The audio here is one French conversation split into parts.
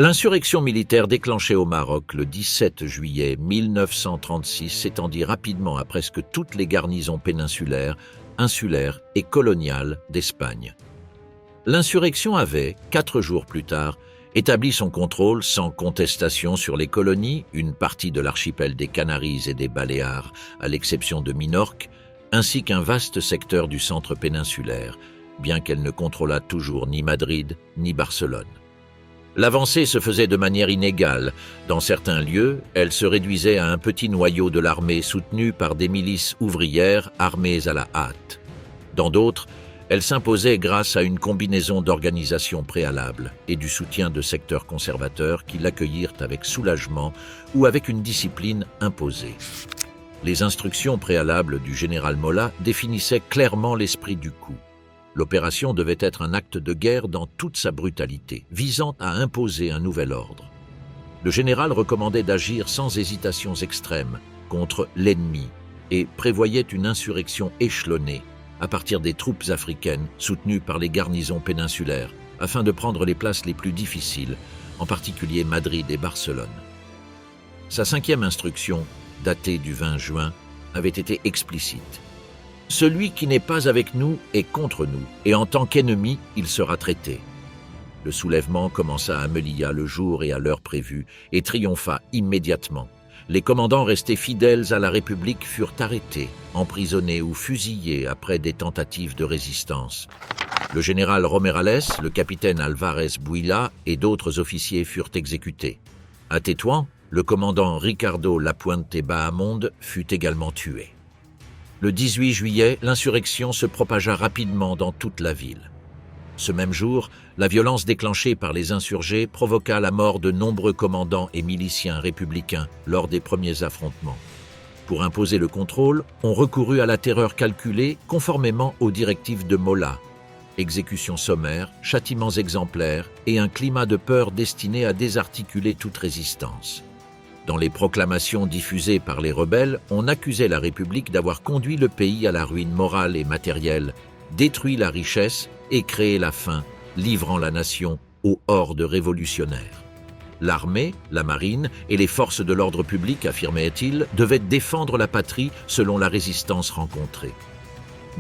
L'insurrection militaire déclenchée au Maroc le 17 juillet 1936 s'étendit rapidement à presque toutes les garnisons péninsulaires, insulaires et coloniales d'Espagne. L'insurrection avait, 4 jours plus tard, établi son contrôle sans contestation sur les colonies, une partie de l'archipel des Canaries et des Baléares, à l'exception de Minorque, ainsi qu'un vaste secteur du centre péninsulaire, bien qu'elle ne contrôlât toujours ni Madrid ni Barcelone. L'avancée se faisait de manière inégale. Dans certains lieux, elle se réduisait à un petit noyau de l'armée soutenu par des milices ouvrières armées à la hâte. Dans d'autres, elle s'imposait grâce à une combinaison d'organisations préalables et du soutien de secteurs conservateurs qui l'accueillirent avec soulagement ou avec une discipline imposée. Les instructions préalables du général Mola définissaient clairement l'esprit du coup. L'opération devait être un acte de guerre dans toute sa brutalité, visant à imposer un nouvel ordre. Le général recommandait d'agir sans hésitations extrêmes contre l'ennemi et prévoyait une insurrection échelonnée à partir des troupes africaines soutenues par les garnisons péninsulaires afin de prendre les places les plus difficiles, en particulier Madrid et Barcelone. Sa 5e instruction, datée du 20 juin, avait été explicite. Celui qui n'est pas avec nous est contre nous, et en tant qu'ennemi, il sera traité. Le soulèvement commença à Melilla le jour et à l'heure prévue, et triompha immédiatement. Les commandants restés fidèles à la République furent arrêtés, emprisonnés ou fusillés après des tentatives de résistance. Le général Romerales, le capitaine Alvarez Bouila et d'autres officiers furent exécutés. À Tétouan, le commandant Ricardo Lapuente Bahamonde fut également tué. Le 18 juillet, l'insurrection se propagea rapidement dans toute la ville. Ce même jour, la violence déclenchée par les insurgés provoqua la mort de nombreux commandants et miliciens républicains lors des premiers affrontements. Pour imposer le contrôle, on recourut à la terreur calculée conformément aux directives de Mola. Exécutions sommaires, châtiments exemplaires et un climat de peur destiné à désarticuler toute résistance. Dans les proclamations diffusées par les rebelles, on accusait la République d'avoir conduit le pays à la ruine morale et matérielle, détruit la richesse et créé la faim, livrant la nation aux hordes révolutionnaires. L'armée, la marine et les forces de l'ordre public, affirmait-il, devaient défendre la patrie selon la résistance rencontrée.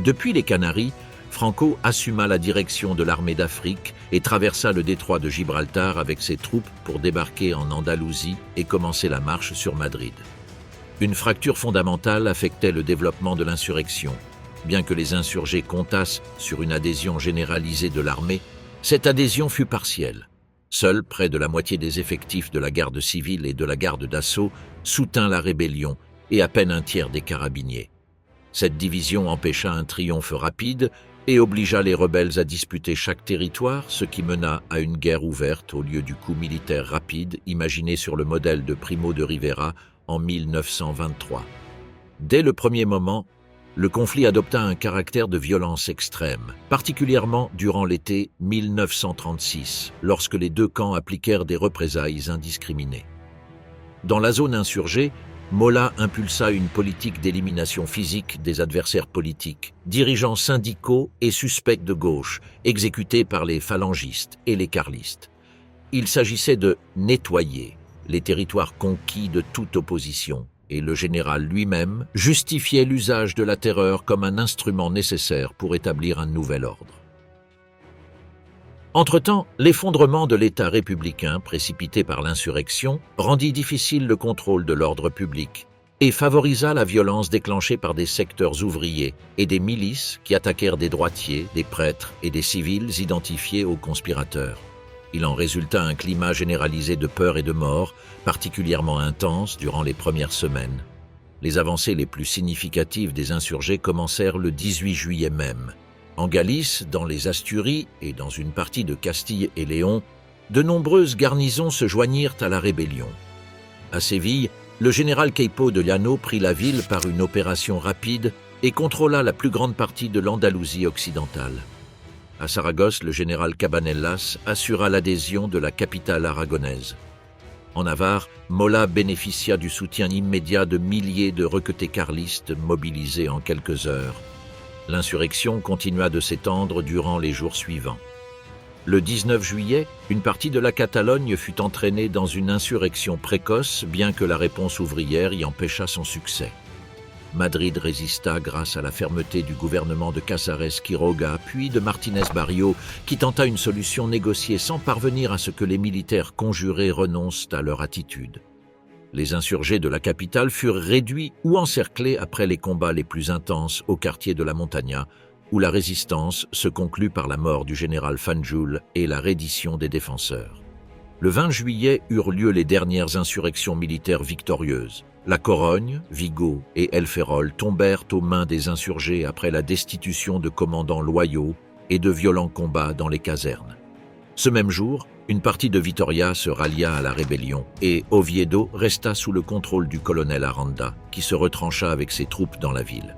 Depuis les Canaries, Franco assuma la direction de l'armée d'Afrique et traversa le détroit de Gibraltar avec ses troupes pour débarquer en Andalousie et commencer la marche sur Madrid. Une fracture fondamentale affectait le développement de l'insurrection. Bien que les insurgés comptassent sur une adhésion généralisée de l'armée, cette adhésion fut partielle. Seule près de la moitié des effectifs de la garde civile et de la garde d'assaut soutint la rébellion et à peine un tiers des carabiniers. Cette division empêcha un triomphe rapide et obligea les rebelles à disputer chaque territoire, ce qui mena à une guerre ouverte au lieu du coup militaire rapide imaginé sur le modèle de Primo de Rivera en 1923. Dès le premier moment, le conflit adopta un caractère de violence extrême, particulièrement durant l'été 1936, lorsque les deux camps appliquèrent des représailles indiscriminées. Dans la zone insurgée, Mola impulsa une politique d'élimination physique des adversaires politiques, dirigeants syndicaux et suspects de gauche, exécutés par les phalangistes et les carlistes. Il s'agissait de nettoyer les territoires conquis de toute opposition, et le général lui-même justifiait l'usage de la terreur comme un instrument nécessaire pour établir un nouvel ordre. Entre-temps, l'effondrement de l'État républicain précipité par l'insurrection rendit difficile le contrôle de l'ordre public et favorisa la violence déclenchée par des secteurs ouvriers et des milices qui attaquèrent des droitiers, des prêtres et des civils identifiés aux conspirateurs. Il en résulta un climat généralisé de peur et de mort, particulièrement intense durant les premières semaines. Les avancées les plus significatives des insurgés commencèrent le 18 juillet même. En Galice, dans les Asturies et dans une partie de Castille et Léon, de nombreuses garnisons se joignirent à la rébellion. À Séville, le général Queipo de Llano prit la ville par une opération rapide et contrôla la plus grande partie de l'Andalousie occidentale. À Saragosse, le général Cabanellas assura l'adhésion de la capitale aragonaise. En Navarre, Mola bénéficia du soutien immédiat de milliers de requêtés carlistes mobilisés en quelques heures. L'insurrection continua de s'étendre durant les jours suivants. Le 19 juillet, une partie de la Catalogne fut entraînée dans une insurrection précoce, bien que la réponse ouvrière y empêchât son succès. Madrid résista grâce à la fermeté du gouvernement de Casares Quiroga, puis de Martínez Barrio, qui tenta une solution négociée sans parvenir à ce que les militaires conjurés renoncent à leur attitude. Les insurgés de la capitale furent réduits ou encerclés après les combats les plus intenses au quartier de la Montaña, où la résistance se conclut par la mort du général Fanjul et la reddition des défenseurs. Le 20 juillet eurent lieu les dernières insurrections militaires victorieuses. La Corogne, Vigo et El Ferrol tombèrent aux mains des insurgés après la destitution de commandants loyaux et de violents combats dans les casernes. Ce même jour, une partie de Vitoria se rallia à la rébellion et Oviedo resta sous le contrôle du colonel Aranda, qui se retrancha avec ses troupes dans la ville.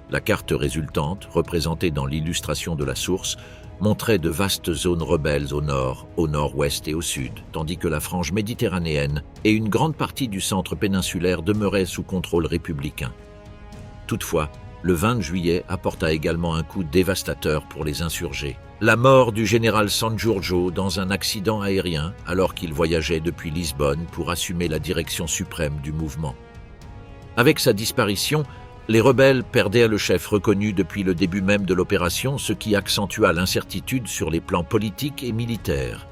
La carte résultante, représentée dans l'illustration de la source, montrait de vastes zones rebelles au nord, au nord-ouest et au sud, tandis que la frange méditerranéenne et une grande partie du centre péninsulaire demeuraient sous contrôle républicain. Toutefois, le 20 juillet apporta également un coup dévastateur pour les insurgés. La mort du général Sanjurjo dans un accident aérien alors qu'il voyageait depuis Lisbonne pour assumer la direction suprême du mouvement. Avec sa disparition, les rebelles perdaient le chef reconnu depuis le début même de l'opération, ce qui accentua l'incertitude sur les plans politiques et militaires.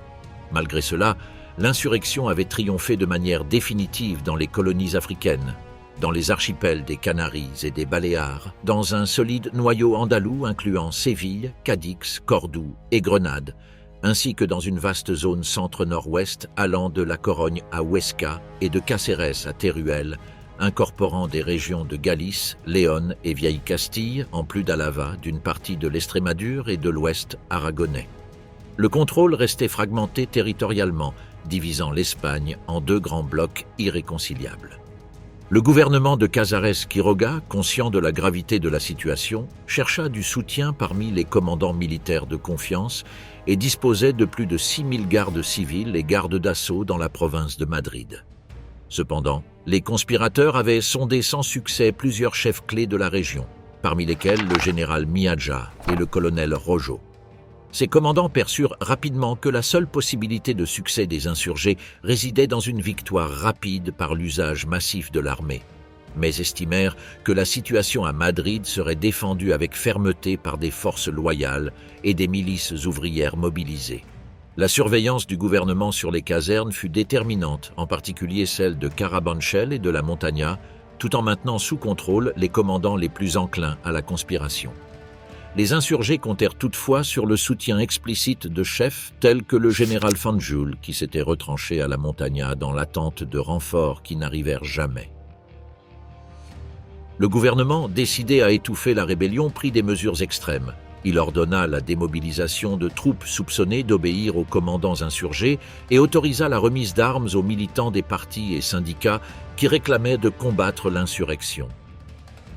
Malgré cela, l'insurrection avait triomphé de manière définitive dans les colonies africaines, dans les archipels des Canaries et des Baléares, dans un solide noyau andalou incluant Séville, Cadix, Cordoue et Grenade, ainsi que dans une vaste zone centre-nord-ouest allant de la Corogne à Huesca et de Cáceres à Teruel, incorporant des régions de Galice, Léon et Vieille Castille, en plus d'Alava, d'une partie de l'Estrémadure et de l'ouest aragonais. Le contrôle restait fragmenté territorialement, divisant l'Espagne en deux grands blocs irréconciliables. Le gouvernement de Casares Quiroga, conscient de la gravité de la situation, chercha du soutien parmi les commandants militaires de confiance et disposait de plus de 6000 gardes civils et gardes d'assaut dans la province de Madrid. Cependant, les conspirateurs avaient sondé sans succès plusieurs chefs clés de la région, parmi lesquels le général Miaja et le colonel Rojo. Ces commandants perçurent rapidement que la seule possibilité de succès des insurgés résidait dans une victoire rapide par l'usage massif de l'armée, mais estimèrent que la situation à Madrid serait défendue avec fermeté par des forces loyales et des milices ouvrières mobilisées. La surveillance du gouvernement sur les casernes fut déterminante, en particulier celle de Carabanchel et de la Montaña, tout en maintenant sous contrôle les commandants les plus enclins à la conspiration. Les insurgés comptèrent toutefois sur le soutien explicite de chefs tels que le général Fanjul, qui s'était retranché à la Montaña dans l'attente de renforts qui n'arrivèrent jamais. Le gouvernement, décidé à étouffer la rébellion, prit des mesures extrêmes. Il ordonna la démobilisation de troupes soupçonnées d'obéir aux commandants insurgés et autorisa la remise d'armes aux militants des partis et syndicats qui réclamaient de combattre l'insurrection.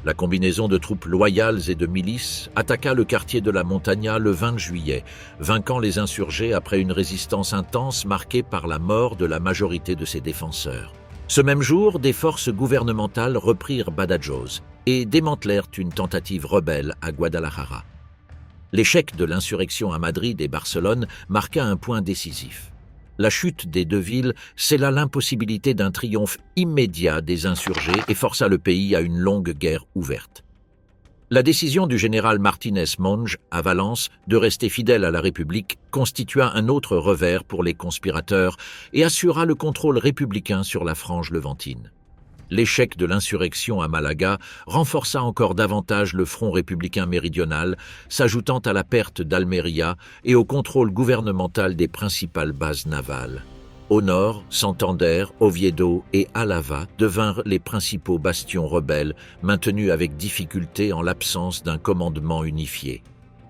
La combinaison de troupes loyales et de milices attaqua le quartier de la Montaña le 20 juillet, vainquant les insurgés après une résistance intense marquée par la mort de la majorité de ses défenseurs. Ce même jour, des forces gouvernementales reprirent Badajoz et démantelèrent une tentative rebelle à Guadalajara. L'échec de l'insurrection à Madrid et Barcelone marqua un point décisif. La chute des deux villes scella l'impossibilité d'un triomphe immédiat des insurgés et força le pays à une longue guerre ouverte. La décision du général Martínez Monge à Valence de rester fidèle à la République constitua un autre revers pour les conspirateurs et assura le contrôle républicain sur la frange levantine. L'échec de l'insurrection à Malaga renforça encore davantage le front républicain méridional, s'ajoutant à la perte d'Almeria et au contrôle gouvernemental des principales bases navales. Au nord, Santander, Oviedo et Álava devinrent les principaux bastions rebelles, maintenus avec difficulté en l'absence d'un commandement unifié.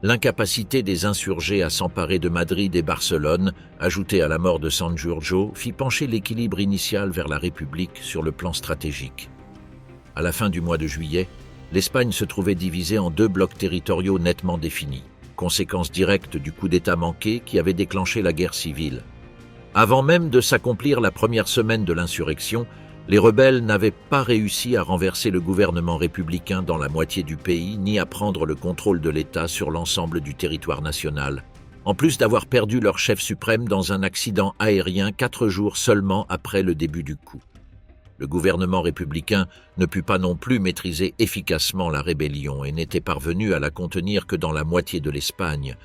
L'incapacité des insurgés à s'emparer de Madrid et Barcelone, ajoutée à la mort de Sanjurjo, fit pencher l'équilibre initial vers la République sur le plan stratégique. À la fin du mois de juillet, l'Espagne se trouvait divisée en deux blocs territoriaux nettement définis, conséquence directe du coup d'État manqué qui avait déclenché la guerre civile. Avant même de s'accomplir la première semaine de l'insurrection, les rebelles n'avaient pas réussi à renverser le gouvernement républicain dans la moitié du pays, ni à prendre le contrôle de l'État sur l'ensemble du territoire national. en plus d'avoir perdu leur chef suprême dans un accident aérien 4 jours seulement après le début du coup. Le gouvernement républicain ne put pas non plus maîtriser efficacement la rébellion et n'était parvenu à la contenir que dans la moitié de l'Espagne,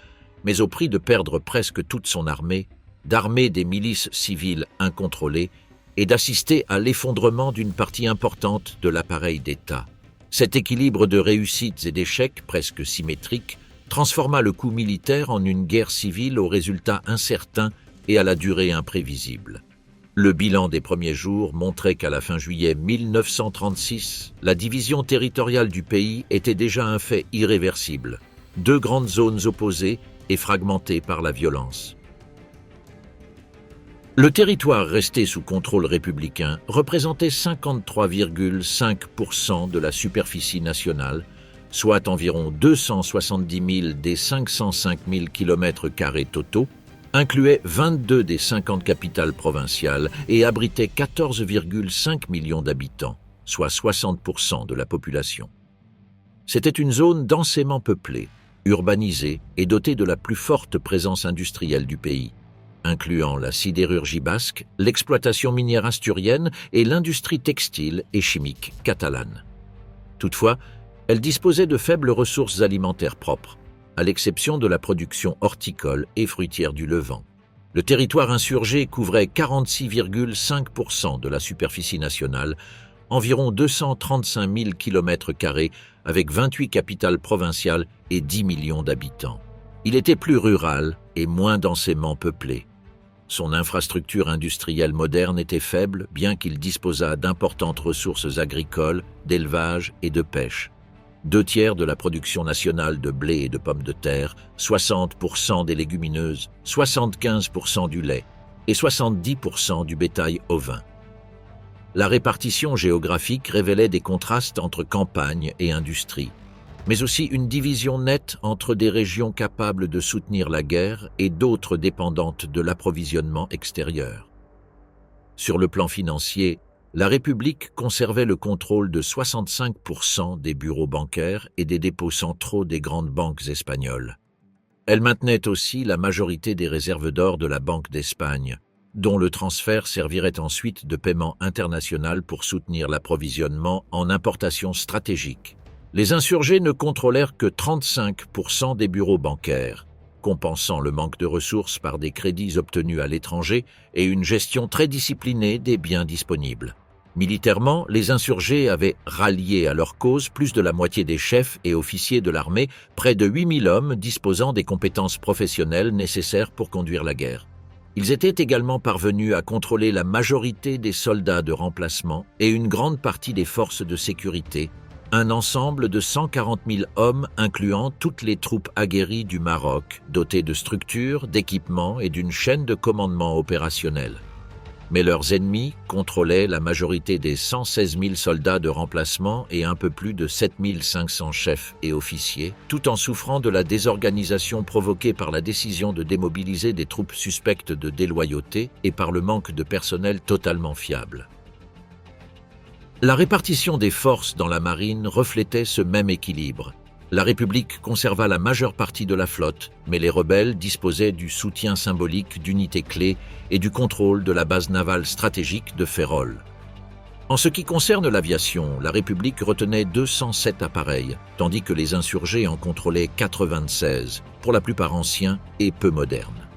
mais au prix de perdre presque toute son armée, d'armer des milices civiles incontrôlées et d'assister à l'effondrement d'une partie importante de l'appareil d'État. Cet équilibre de réussites et d'échecs presque symétrique transforma le coup militaire en une guerre civile aux résultats incertains et à la durée imprévisible. Le bilan des premiers jours montrait qu'à la fin juillet 1936, la division territoriale du pays était déjà un fait irréversible, 2 grandes zones opposées et fragmentées par la violence. Le territoire resté sous contrôle républicain représentait 53,5% de la superficie nationale, soit environ 270 000 des 505 000 km² totaux, incluait 22 des 50 capitales provinciales et abritait 14,5 millions d'habitants, soit 60% de la population. C'était une zone densément peuplée, urbanisée et dotée de la plus forte présence industrielle du pays, incluant la sidérurgie basque, l'exploitation minière asturienne et l'industrie textile et chimique catalane. Toutefois, elle disposait de faibles ressources alimentaires propres, à l'exception de la production horticole et fruitière du Levant. Le territoire insurgé couvrait 46,5% de la superficie nationale, environ 235 000 km², avec 28 capitales provinciales et 10 millions d'habitants. Il était plus rural et moins densément peuplé. Son infrastructure industrielle moderne était faible, bien qu'il disposât d'importantes ressources agricoles, d'élevage et de pêche. 2/3 de la production nationale de blé et de pommes de terre, 60% des légumineuses, 75% du lait et 70% du bétail ovin. La répartition géographique révélait des contrastes entre campagne et industrie, mais aussi une division nette entre des régions capables de soutenir la guerre et d'autres dépendantes de l'approvisionnement extérieur. Sur le plan financier, la République conservait le contrôle de 65% des bureaux bancaires et des dépôts centraux des grandes banques espagnoles. Elle maintenait aussi la majorité des réserves d'or de la Banque d'Espagne, dont le transfert servirait ensuite de paiement international pour soutenir l'approvisionnement en importations stratégiques. Les insurgés ne contrôlèrent que 35% des bureaux bancaires, compensant le manque de ressources par des crédits obtenus à l'étranger et une gestion très disciplinée des biens disponibles. Militairement, les insurgés avaient rallié à leur cause plus de la moitié des chefs et officiers de l'armée, près de 8 000 hommes disposant des compétences professionnelles nécessaires pour conduire la guerre. Ils étaient également parvenus à contrôler la majorité des soldats de remplacement et une grande partie des forces de sécurité, un ensemble de 140 000 hommes incluant toutes les troupes aguerries du Maroc, dotées de structures, d'équipements et d'une chaîne de commandement opérationnel. Mais leurs ennemis contrôlaient la majorité des 116 000 soldats de remplacement et un peu plus de 7 500 chefs et officiers, tout en souffrant de la désorganisation provoquée par la décision de démobiliser des troupes suspectes de déloyauté et par le manque de personnel totalement fiable. La répartition des forces dans la marine reflétait ce même équilibre. La République conserva la majeure partie de la flotte, mais les rebelles disposaient du soutien symbolique d'unités clés et du contrôle de la base navale stratégique de Ferrol. En ce qui concerne l'aviation, la République retenait 207 appareils, tandis que les insurgés en contrôlaient 96, pour la plupart anciens et peu modernes.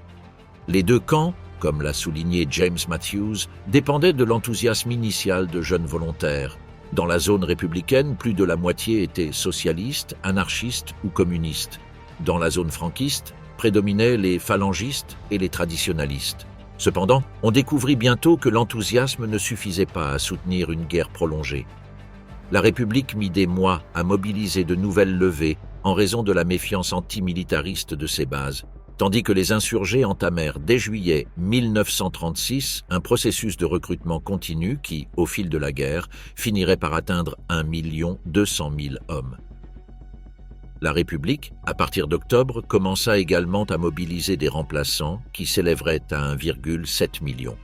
Les deux camps, comme l'a souligné James Matthews, dépendaient de l'enthousiasme initial de jeunes volontaires. Dans la zone républicaine, plus de la moitié étaient socialistes, anarchistes ou communistes. Dans la zone franquiste, prédominaient les phalangistes et les traditionalistes. Cependant, on découvrit bientôt que l'enthousiasme ne suffisait pas à soutenir une guerre prolongée. La République mit des mois à mobiliser de nouvelles levées en raison de la méfiance antimilitariste de ses bases, tandis que les insurgés entamèrent dès juillet 1936 un processus de recrutement continu qui, au fil de la guerre, finirait par atteindre 1 200 000 hommes. La République, à partir d'octobre, commença également à mobiliser des remplaçants qui s'élèveraient à 1,7 million.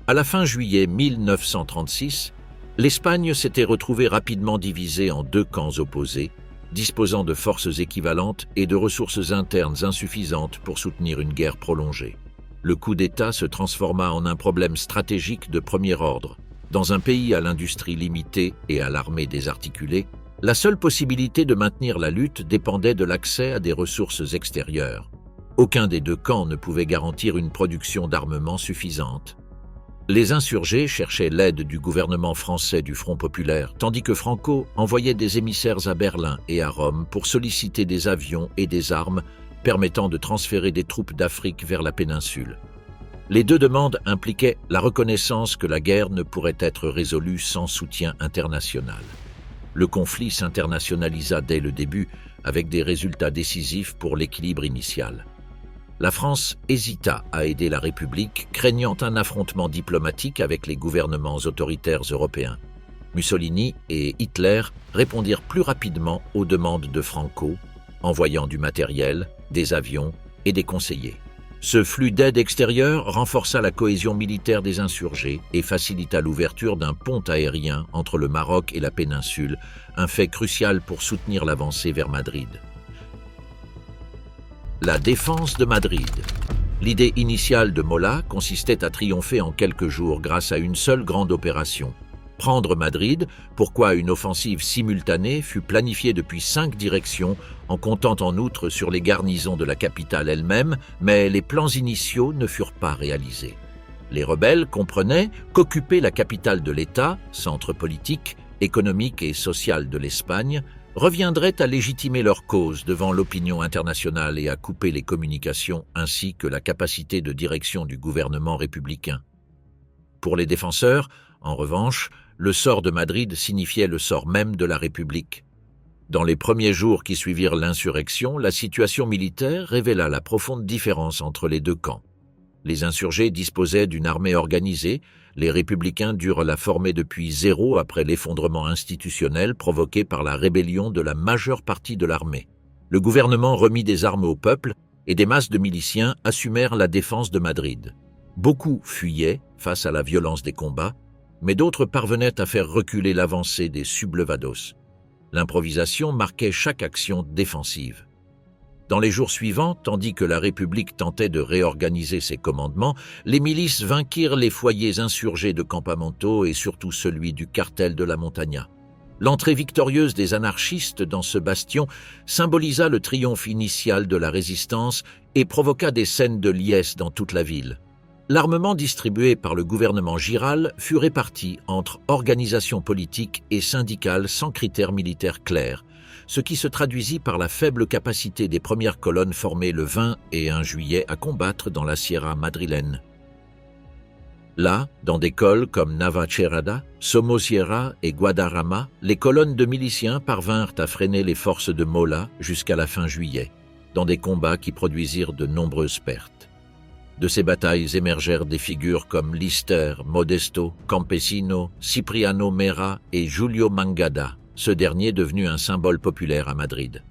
À la fin juillet 1936, l'Espagne s'était retrouvée rapidement divisée en deux camps opposés, disposant de forces équivalentes et de ressources internes insuffisantes pour soutenir une guerre prolongée. Le coup d'État se transforma en un problème stratégique de premier ordre. Dans un pays à l'industrie limitée et à l'armée désarticulée, la seule possibilité de maintenir la lutte dépendait de l'accès à des ressources extérieures. Aucun des deux camps ne pouvait garantir une production d'armement suffisante. Les insurgés cherchaient l'aide du gouvernement français du Front populaire, tandis que Franco envoyait des émissaires à Berlin et à Rome pour solliciter des avions et des armes permettant de transférer des troupes d'Afrique vers la péninsule. Les deux demandes impliquaient la reconnaissance que la guerre ne pourrait être résolue sans soutien international. Le conflit s'internationalisa dès le début, avec des résultats décisifs pour l'équilibre initial. La France hésita à aider la République, craignant un affrontement diplomatique avec les gouvernements autoritaires européens. Mussolini et Hitler répondirent plus rapidement aux demandes de Franco, envoyant du matériel, des avions et des conseillers. Ce flux d'aide extérieure renforça la cohésion militaire des insurgés et facilita l'ouverture d'un pont aérien entre le Maroc et la péninsule, un fait crucial pour soutenir l'avancée vers Madrid. La défense de Madrid. L'idée initiale de Mola consistait à triompher en quelques jours grâce à une seule grande opération. Prendre Madrid, pourquoi une offensive simultanée fut planifiée depuis 5 directions, en comptant en outre sur les garnisons de la capitale elle-même, mais les plans initiaux ne furent pas réalisés. Les rebelles comprenaient qu'occuper la capitale de l'État, centre politique, économique et social de l'Espagne, reviendrait à légitimer leur cause devant l'opinion internationale et à couper les communications ainsi que la capacité de direction du gouvernement républicain. Pour les défenseurs, en revanche, le sort de Madrid signifiait le sort même de la République. Dans les premiers jours qui suivirent l'insurrection, la situation militaire révéla la profonde différence entre les deux camps. Les insurgés disposaient d'une armée organisée, les républicains durent la former depuis zéro après l'effondrement institutionnel provoqué par la rébellion de la majeure partie de l'armée. Le gouvernement remit des armes au peuple et des masses de miliciens assumèrent la défense de Madrid. Beaucoup fuyaient face à la violence des combats, mais d'autres parvenaient à faire reculer l'avancée des sublevados. L'improvisation marquait chaque action défensive. Dans les jours suivants, tandis que la République tentait de réorganiser ses commandements, les milices vainquirent les foyers insurgés de Campamento et surtout celui du cartel de la Montaña. L'entrée victorieuse des anarchistes dans ce bastion symbolisa le triomphe initial de la résistance et provoqua des scènes de liesse dans toute la ville. L'armement distribué par le gouvernement Giral fut réparti entre organisations politiques et syndicales sans critères militaires clairs, ce qui se traduisit par la faible capacité des premières colonnes formées le 20 et 1 juillet à combattre dans la Sierra madrilène. Là, dans des cols comme Navacerrada, Somosierra et Guadarrama, les colonnes de miliciens parvinrent à freiner les forces de Mola jusqu'à la fin juillet, dans des combats qui produisirent de nombreuses pertes. De ces batailles émergèrent des figures comme Lister, Modesto, Campesino, Cipriano Mera et Julio Mangada, ce dernier devenu un symbole populaire à Madrid.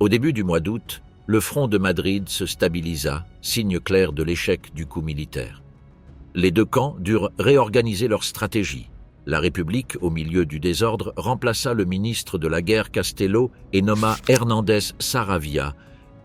Au début du mois d'août, le front de Madrid se stabilisa, signe clair de l'échec du coup militaire. Les deux camps durent réorganiser leur stratégie. La République, au milieu du désordre, remplaça le ministre de la guerre Castello et nomma Hernández Saravia,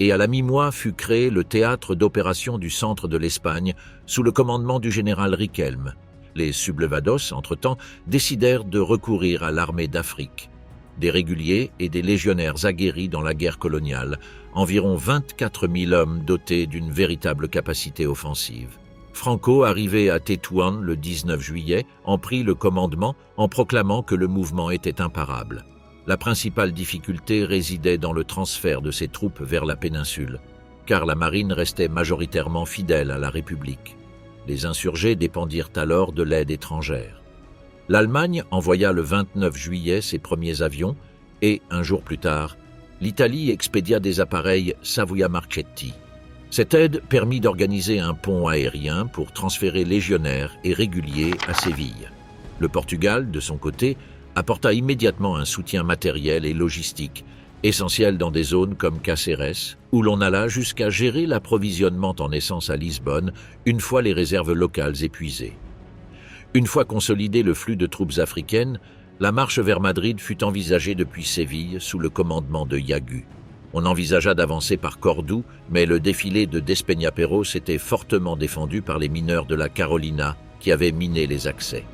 et à la mi-mois fut créé le théâtre d'opération du centre de l'Espagne sous le commandement du général Riquelme. Les sublevados, entre-temps, décidèrent de recourir à l'armée d'Afrique. Des réguliers et des légionnaires aguerris dans la guerre coloniale, environ 24 000 hommes dotés d'une véritable capacité offensive. Franco, arrivé à Tétouan le 19 juillet, en prit le commandement en proclamant que le mouvement était imparable. La principale difficulté résidait dans le transfert de ses troupes vers la péninsule, car la marine restait majoritairement fidèle à la République. Les insurgés dépendirent alors de l'aide étrangère. L'Allemagne envoya le 29 juillet ses premiers avions et, un jour plus tard, l'Italie expédia des appareils Savoia Marchetti. Cette aide permit d'organiser un pont aérien pour transférer légionnaires et réguliers à Séville. Le Portugal, de son côté, apporta immédiatement un soutien matériel et logistique, essentiel dans des zones comme Cáceres, où l'on alla jusqu'à gérer l'approvisionnement en essence à Lisbonne une fois les réserves locales épuisées. Une fois consolidé le flux de troupes africaines, La marche vers Madrid fut envisagée depuis Séville sous le commandement de Yagu. On envisagea d'avancer par Cordoue, mais le défilé de Despeñaperros était fortement défendu par les mineurs de la Carolina qui avaient miné les accès.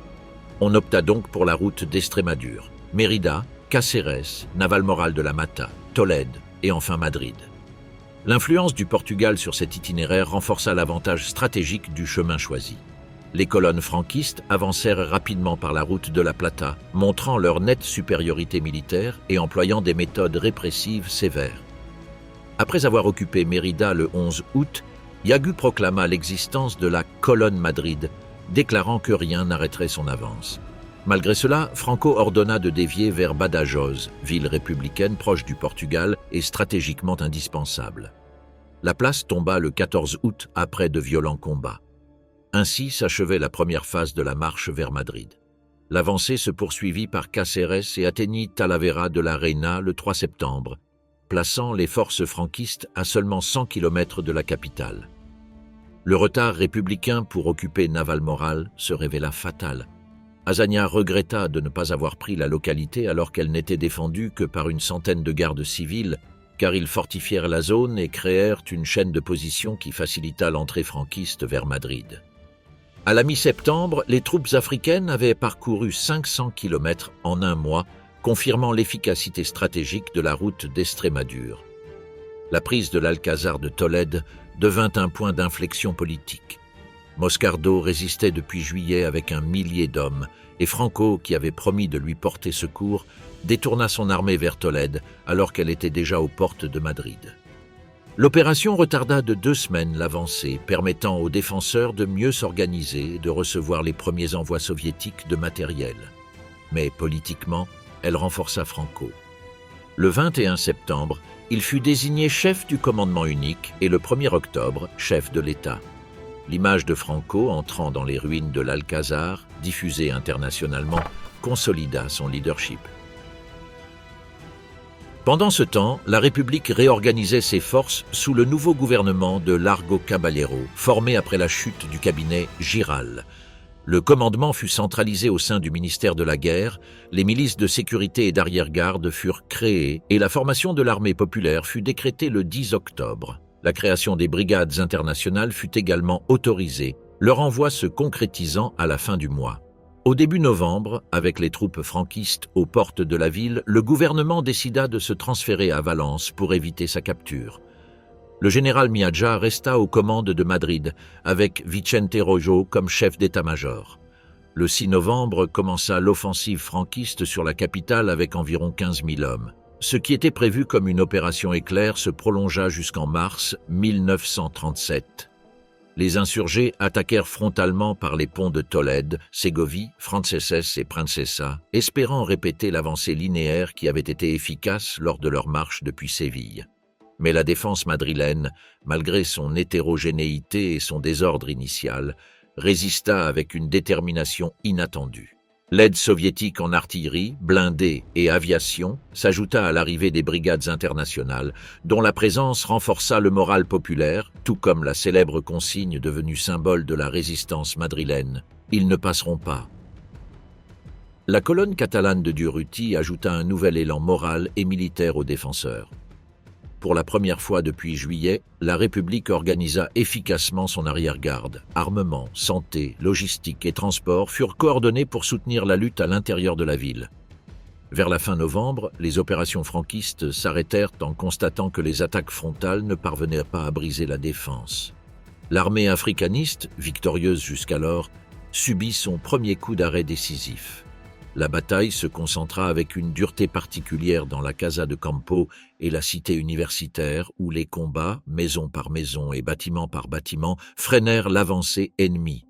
On opta donc pour la route d'Estrémadure, Mérida, Cáceres, Navalmoral de la Mata, Tolède et enfin Madrid. L'influence du Portugal sur cet itinéraire renforça l'avantage stratégique du chemin choisi. Les colonnes franquistes avancèrent rapidement par la route de la Plata, montrant leur nette supériorité militaire et employant des méthodes répressives sévères. Après avoir occupé Mérida le 11 août, Yagu proclama l'existence de la colonne Madrid, déclarant que rien n'arrêterait son avance. Malgré cela, Franco ordonna de dévier vers Badajoz, ville républicaine proche du Portugal et stratégiquement indispensable. La place tomba le 14 août après de violents combats. Ainsi s'achevait la première phase de la marche vers Madrid. L'avancée se poursuivit par Cáceres et atteignit Talavera de la Reina le 3 septembre, plaçant les forces franquistes à seulement 100 km de la capitale. Le retard républicain pour occuper Navalmoral se révéla fatal. Azaña regretta de ne pas avoir pris la localité alors qu'elle n'était défendue que par une centaine de gardes civils, car ils fortifièrent la zone et créèrent une chaîne de positions qui facilita l'entrée franquiste vers Madrid. À la mi-septembre, les troupes africaines avaient parcouru 500 km en un mois, confirmant l'efficacité stratégique de la route d'Estrémadure. La prise de l'Alcázar de Tolède devint un point d'inflexion politique. Moscardo résistait depuis juillet avec 1 millier d'hommes, et Franco, qui avait promis de lui porter secours, détourna son armée vers Tolède alors qu'elle était déjà aux portes de Madrid. L'opération retarda de 2 semaines l'avancée, permettant aux défenseurs de mieux s'organiser et de recevoir les premiers envois soviétiques de matériel. Mais politiquement, elle renforça Franco. Le 21 septembre, il fut désigné chef du commandement unique et le 1er octobre, chef de l'État. L'image de Franco entrant dans les ruines de l'Alcázar, diffusée internationalement, consolida son leadership. Pendant ce temps, la République réorganisait ses forces sous le nouveau gouvernement de Largo Caballero, formé après la chute du cabinet Giral. Le commandement fut centralisé au sein du ministère de la Guerre, les milices de sécurité et d'arrière-garde furent créées et la formation de l'armée populaire fut décrétée le 10 octobre. La création des brigades internationales fut également autorisée, leur envoi se concrétisant à la fin du mois. Au début novembre, avec les troupes franquistes aux portes de la ville, le gouvernement décida de se transférer à Valence pour éviter sa capture. Le général Miaja resta aux commandes de Madrid, avec Vicente Rojo comme chef d'état-major. Le 6 novembre commença l'offensive franquiste sur la capitale avec environ 15 000 hommes. Ce qui était prévu comme une opération éclair se prolongea jusqu'en mars 1937. Les insurgés attaquèrent frontalement par les ponts de Tolède, Ségovie, Franceses et Princesa, espérant répéter l'avancée linéaire qui avait été efficace lors de leur marche depuis Séville. Mais la défense madrilène, malgré son hétérogénéité et son désordre initial, résista avec une détermination inattendue. L'aide soviétique en artillerie, blindés et aviation s'ajouta à l'arrivée des brigades internationales, dont la présence renforça le moral populaire, tout comme la célèbre consigne devenue symbole de la résistance madrilène « Ils ne passeront pas ». La colonne catalane de Durruti ajouta un nouvel élan moral et militaire aux défenseurs. Pour la première fois depuis juillet, la République organisa efficacement son arrière-garde. Armement, santé, logistique et transport furent coordonnés pour soutenir la lutte à l'intérieur de la ville. Vers la fin novembre, les opérations franquistes s'arrêtèrent en constatant que les attaques frontales ne parvenaient pas à briser la défense. L'armée africaniste, victorieuse jusqu'alors, subit son premier coup d'arrêt décisif. La bataille se concentra avec une dureté particulière dans la Casa de Campo et la cité universitaire où les combats, maison par maison et bâtiment par bâtiment, freinèrent l'avancée ennemie.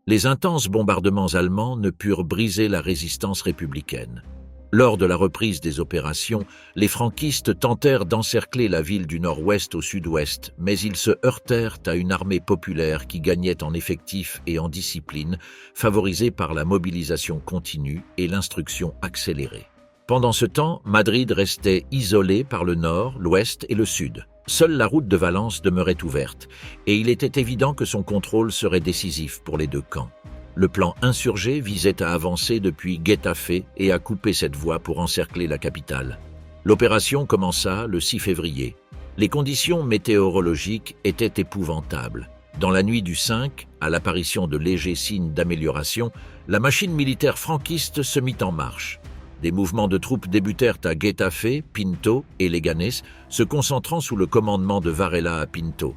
Les intenses bombardements allemands ne purent briser la résistance républicaine. Lors de la reprise des opérations, les franquistes tentèrent d'encercler la ville du nord-ouest au sud-ouest, mais ils se heurtèrent à une armée populaire qui gagnait en effectifs et en discipline, favorisée par la mobilisation continue et l'instruction accélérée. Pendant ce temps, Madrid restait isolée par le nord, l'ouest et le sud. Seule la route de Valence demeurait ouverte, et il était évident que son contrôle serait décisif pour les deux camps. Le plan insurgé visait à avancer depuis Getafe et à couper cette voie pour encercler la capitale. L'opération commença le 6 février. Les conditions météorologiques étaient épouvantables. Dans la nuit du 5, à l'apparition de légers signes d'amélioration, la machine militaire franquiste se mit en marche. Des mouvements de troupes débutèrent à Getafe, Pinto et Leganés, se concentrant sous le commandement de Varela à Pinto.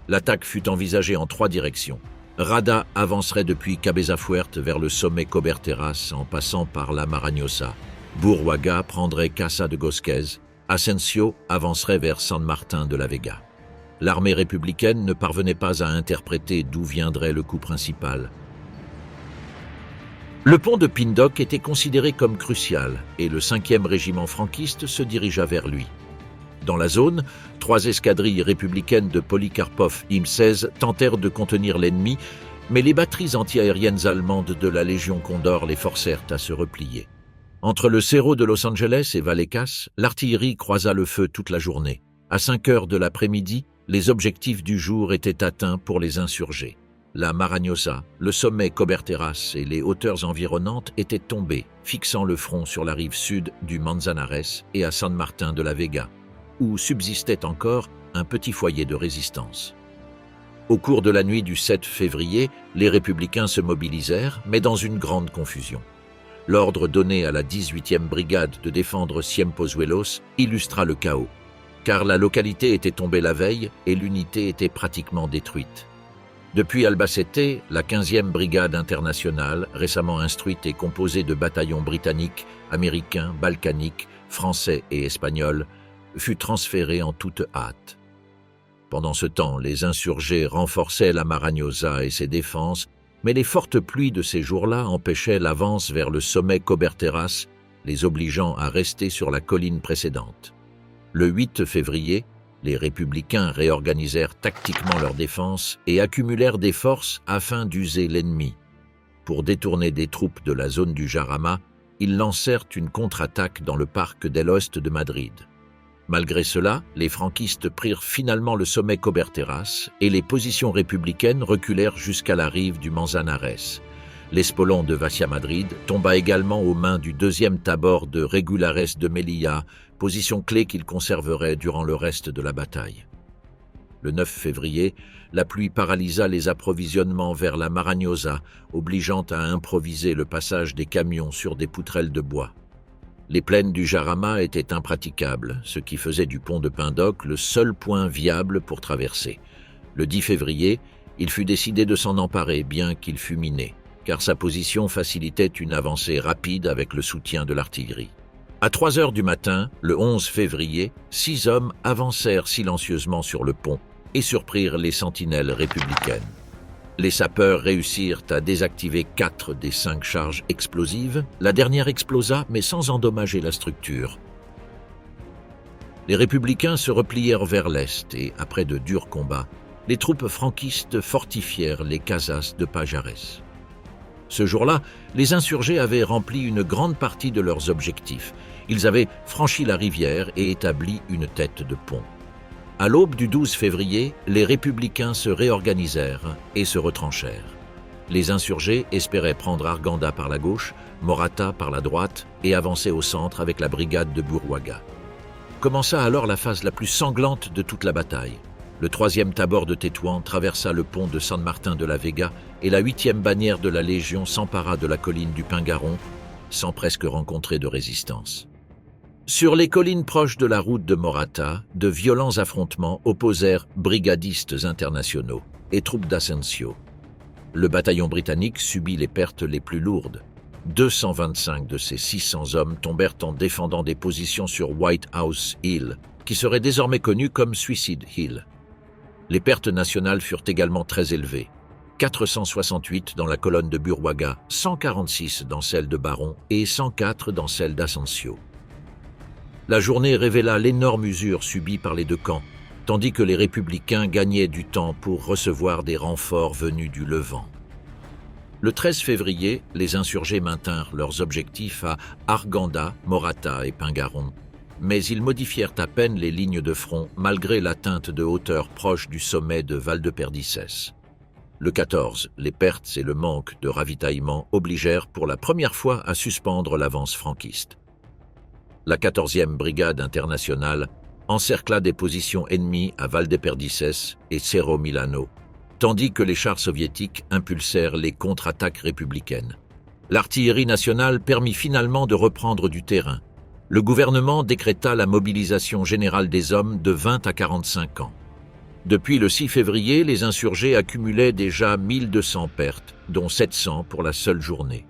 L'attaque fut envisagée en 3 directions. Rada avancerait depuis Cabeza Fuerte vers le sommet Coberteras en passant par la Marañosa. Burruaga prendrait Casa de Gosquez. Asensio avancerait vers San Martin de la Vega. L'armée républicaine ne parvenait pas à interpréter d'où viendrait le coup principal. Le pont de Pindoque était considéré comme crucial et le 5e régiment franquiste se dirigea vers lui. Dans la zone, 3 escadrilles républicaines de Polikarpov IM-16 tentèrent de contenir l'ennemi, mais les batteries antiaériennes allemandes de la Légion Condor les forcèrent à se replier. Entre le Cerro de Los Angeles et Vallecas, l'artillerie croisa le feu toute la journée. À 5 heures de l'après-midi, les objectifs du jour étaient atteints pour les insurgés. La Marañosa, le sommet Coberteras et les hauteurs environnantes étaient tombés, fixant le front sur la rive sud du Manzanares et à San Martin de la Vega, où subsistait encore un petit foyer de résistance. Au cours de la nuit du 7 février, les républicains se mobilisèrent, mais dans une grande confusion. L'ordre donné à la 18e brigade de défendre Ciempozuelos illustra le chaos, car la localité était tombée la veille et l'unité était pratiquement détruite. Depuis Albacete, la 15e brigade internationale, récemment instruite et composée de bataillons britanniques, américains, balkaniques, français et espagnols, fut transférée en toute hâte. Pendant ce temps, les insurgés renforçaient la Marañosa et ses défenses, mais les fortes pluies de ces jours-là empêchaient l'avance vers le sommet Coberteras, les obligeant à rester sur la colline précédente. Le 8 février, les républicains réorganisèrent tactiquement leur défense et accumulèrent des forces afin d'user l'ennemi. Pour détourner des troupes de la zone du Jarama, ils lancèrent une contre-attaque dans le parc del Oeste de Madrid. Malgré cela, les franquistes prirent finalement le sommet Coberteras et les positions républicaines reculèrent jusqu'à la rive du Manzanares. L'Espolón de Vaciamadrid tomba également aux mains du 2e tabor de Regulares de Melilla, position clé qu'il conserverait durant le reste de la bataille. Le 9 février, la pluie paralysa les approvisionnements vers la Marañosa, obligeant à improviser le passage des camions sur des poutrelles de bois. Les plaines du Jarama étaient impraticables, ce qui faisait du pont de Pindoque le seul point viable pour traverser. Le 10 février, il fut décidé de s'en emparer, bien qu'il fût miné, car sa position facilitait une avancée rapide avec le soutien de l'artillerie. À 3 heures du matin, le 11 février, 6 hommes avancèrent silencieusement sur le pont et surprirent les sentinelles républicaines. Les sapeurs réussirent à désactiver 4 des 5 charges explosives. La dernière explosa, mais sans endommager la structure. Les républicains se replièrent vers l'est et, après de durs combats, les troupes franquistes fortifièrent les casas de Pajares. Ce jour-là, les insurgés avaient rempli une grande partie de leurs objectifs. Ils avaient franchi la rivière et établi une tête de pont. À l'aube du 12 février, les républicains se réorganisèrent et se retranchèrent. Les insurgés espéraient prendre Arganda par la gauche, Morata par la droite et avancer au centre avec la brigade de Burruaga. Commença alors la phase la plus sanglante de toute la bataille. Le 3e tabor de Tétouan traversa le pont de San Martin de la Vega et la 8e bannière de la Légion s'empara de la colline du Pingaron sans presque rencontrer de résistance. Sur les collines proches de la route de Morata, de violents affrontements opposèrent brigadistes internationaux et troupes d'Asensio. Le bataillon britannique subit les pertes les plus lourdes. 225 de ses 600 hommes tombèrent en défendant des positions sur White House Hill, qui serait désormais connu comme Suicide Hill. Les pertes nationales furent également très élevées. 468 dans la colonne de Burruaga, 146 dans celle de Baron et 104 dans celle d'Asensio. La journée révéla l'énorme usure subie par les deux camps, tandis que les républicains gagnaient du temps pour recevoir des renforts venus du Levant. Le 13 février, les insurgés maintinrent leurs objectifs à Arganda, Morata et Pingaron, mais ils modifièrent à peine les lignes de front malgré l'atteinte de hauteur proche du sommet de Valdeperdicès. Le 14, les pertes et le manque de ravitaillement obligèrent pour la première fois à suspendre l'avance franquiste. La 14e brigade internationale encercla des positions ennemies à Valdeperdices et Cerro Milano, tandis que les chars soviétiques impulsèrent les contre-attaques républicaines. L'artillerie nationale permit finalement de reprendre du terrain. Le gouvernement décréta la mobilisation générale des hommes de 20 à 45 ans. Depuis le 6 février, les insurgés accumulaient déjà 1200 pertes, dont 700 pour la seule journée.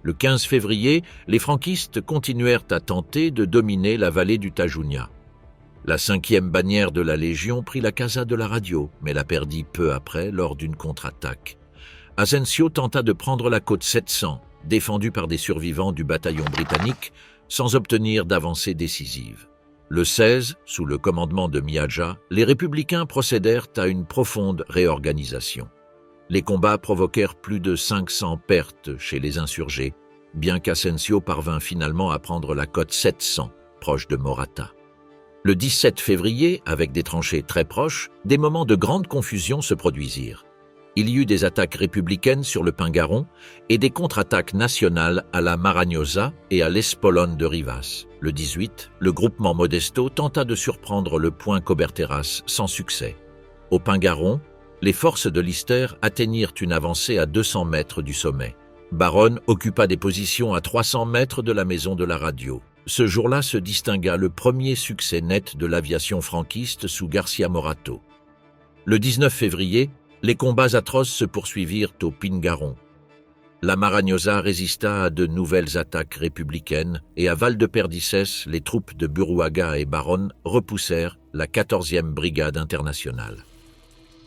Le 15 février, les franquistes continuèrent à tenter de dominer la vallée du Tajuña. La 5e bannière de la Légion prit la Casa de la Radio, mais la perdit peu après lors d'une contre-attaque. Asensio tenta de prendre la côte 700, défendue par des survivants du bataillon britannique, sans obtenir d'avancée décisive. Le 16, sous le commandement de Miaja, les républicains procédèrent à une profonde réorganisation. Les combats provoquèrent plus de 500 pertes chez les insurgés, bien qu'Asensio parvint finalement à prendre la côte 700, proche de Morata. Le 17 février, avec des tranchées très proches, des moments de grande confusion se produisirent. Il y eut des attaques républicaines sur le Pingaron et des contre-attaques nationales à la Marañosa et à l'Espolón de Rivas. Le 18, le groupement Modesto tenta de surprendre le point Coberteras sans succès. Au Pingaron, les forces de Lister atteignirent une avancée à 200 mètres du sommet. Baronne occupa des positions à 300 mètres de la maison de la radio. Ce jour-là se distingua le premier succès net de l'aviation franquiste sous Garcia Morato. Le 19 février, les combats atroces se poursuivirent au Pingaron. La Marañosa résista à de nouvelles attaques républicaines et à Valdeperdices, les troupes de Buruaga et Baronne repoussèrent la 14e brigade internationale.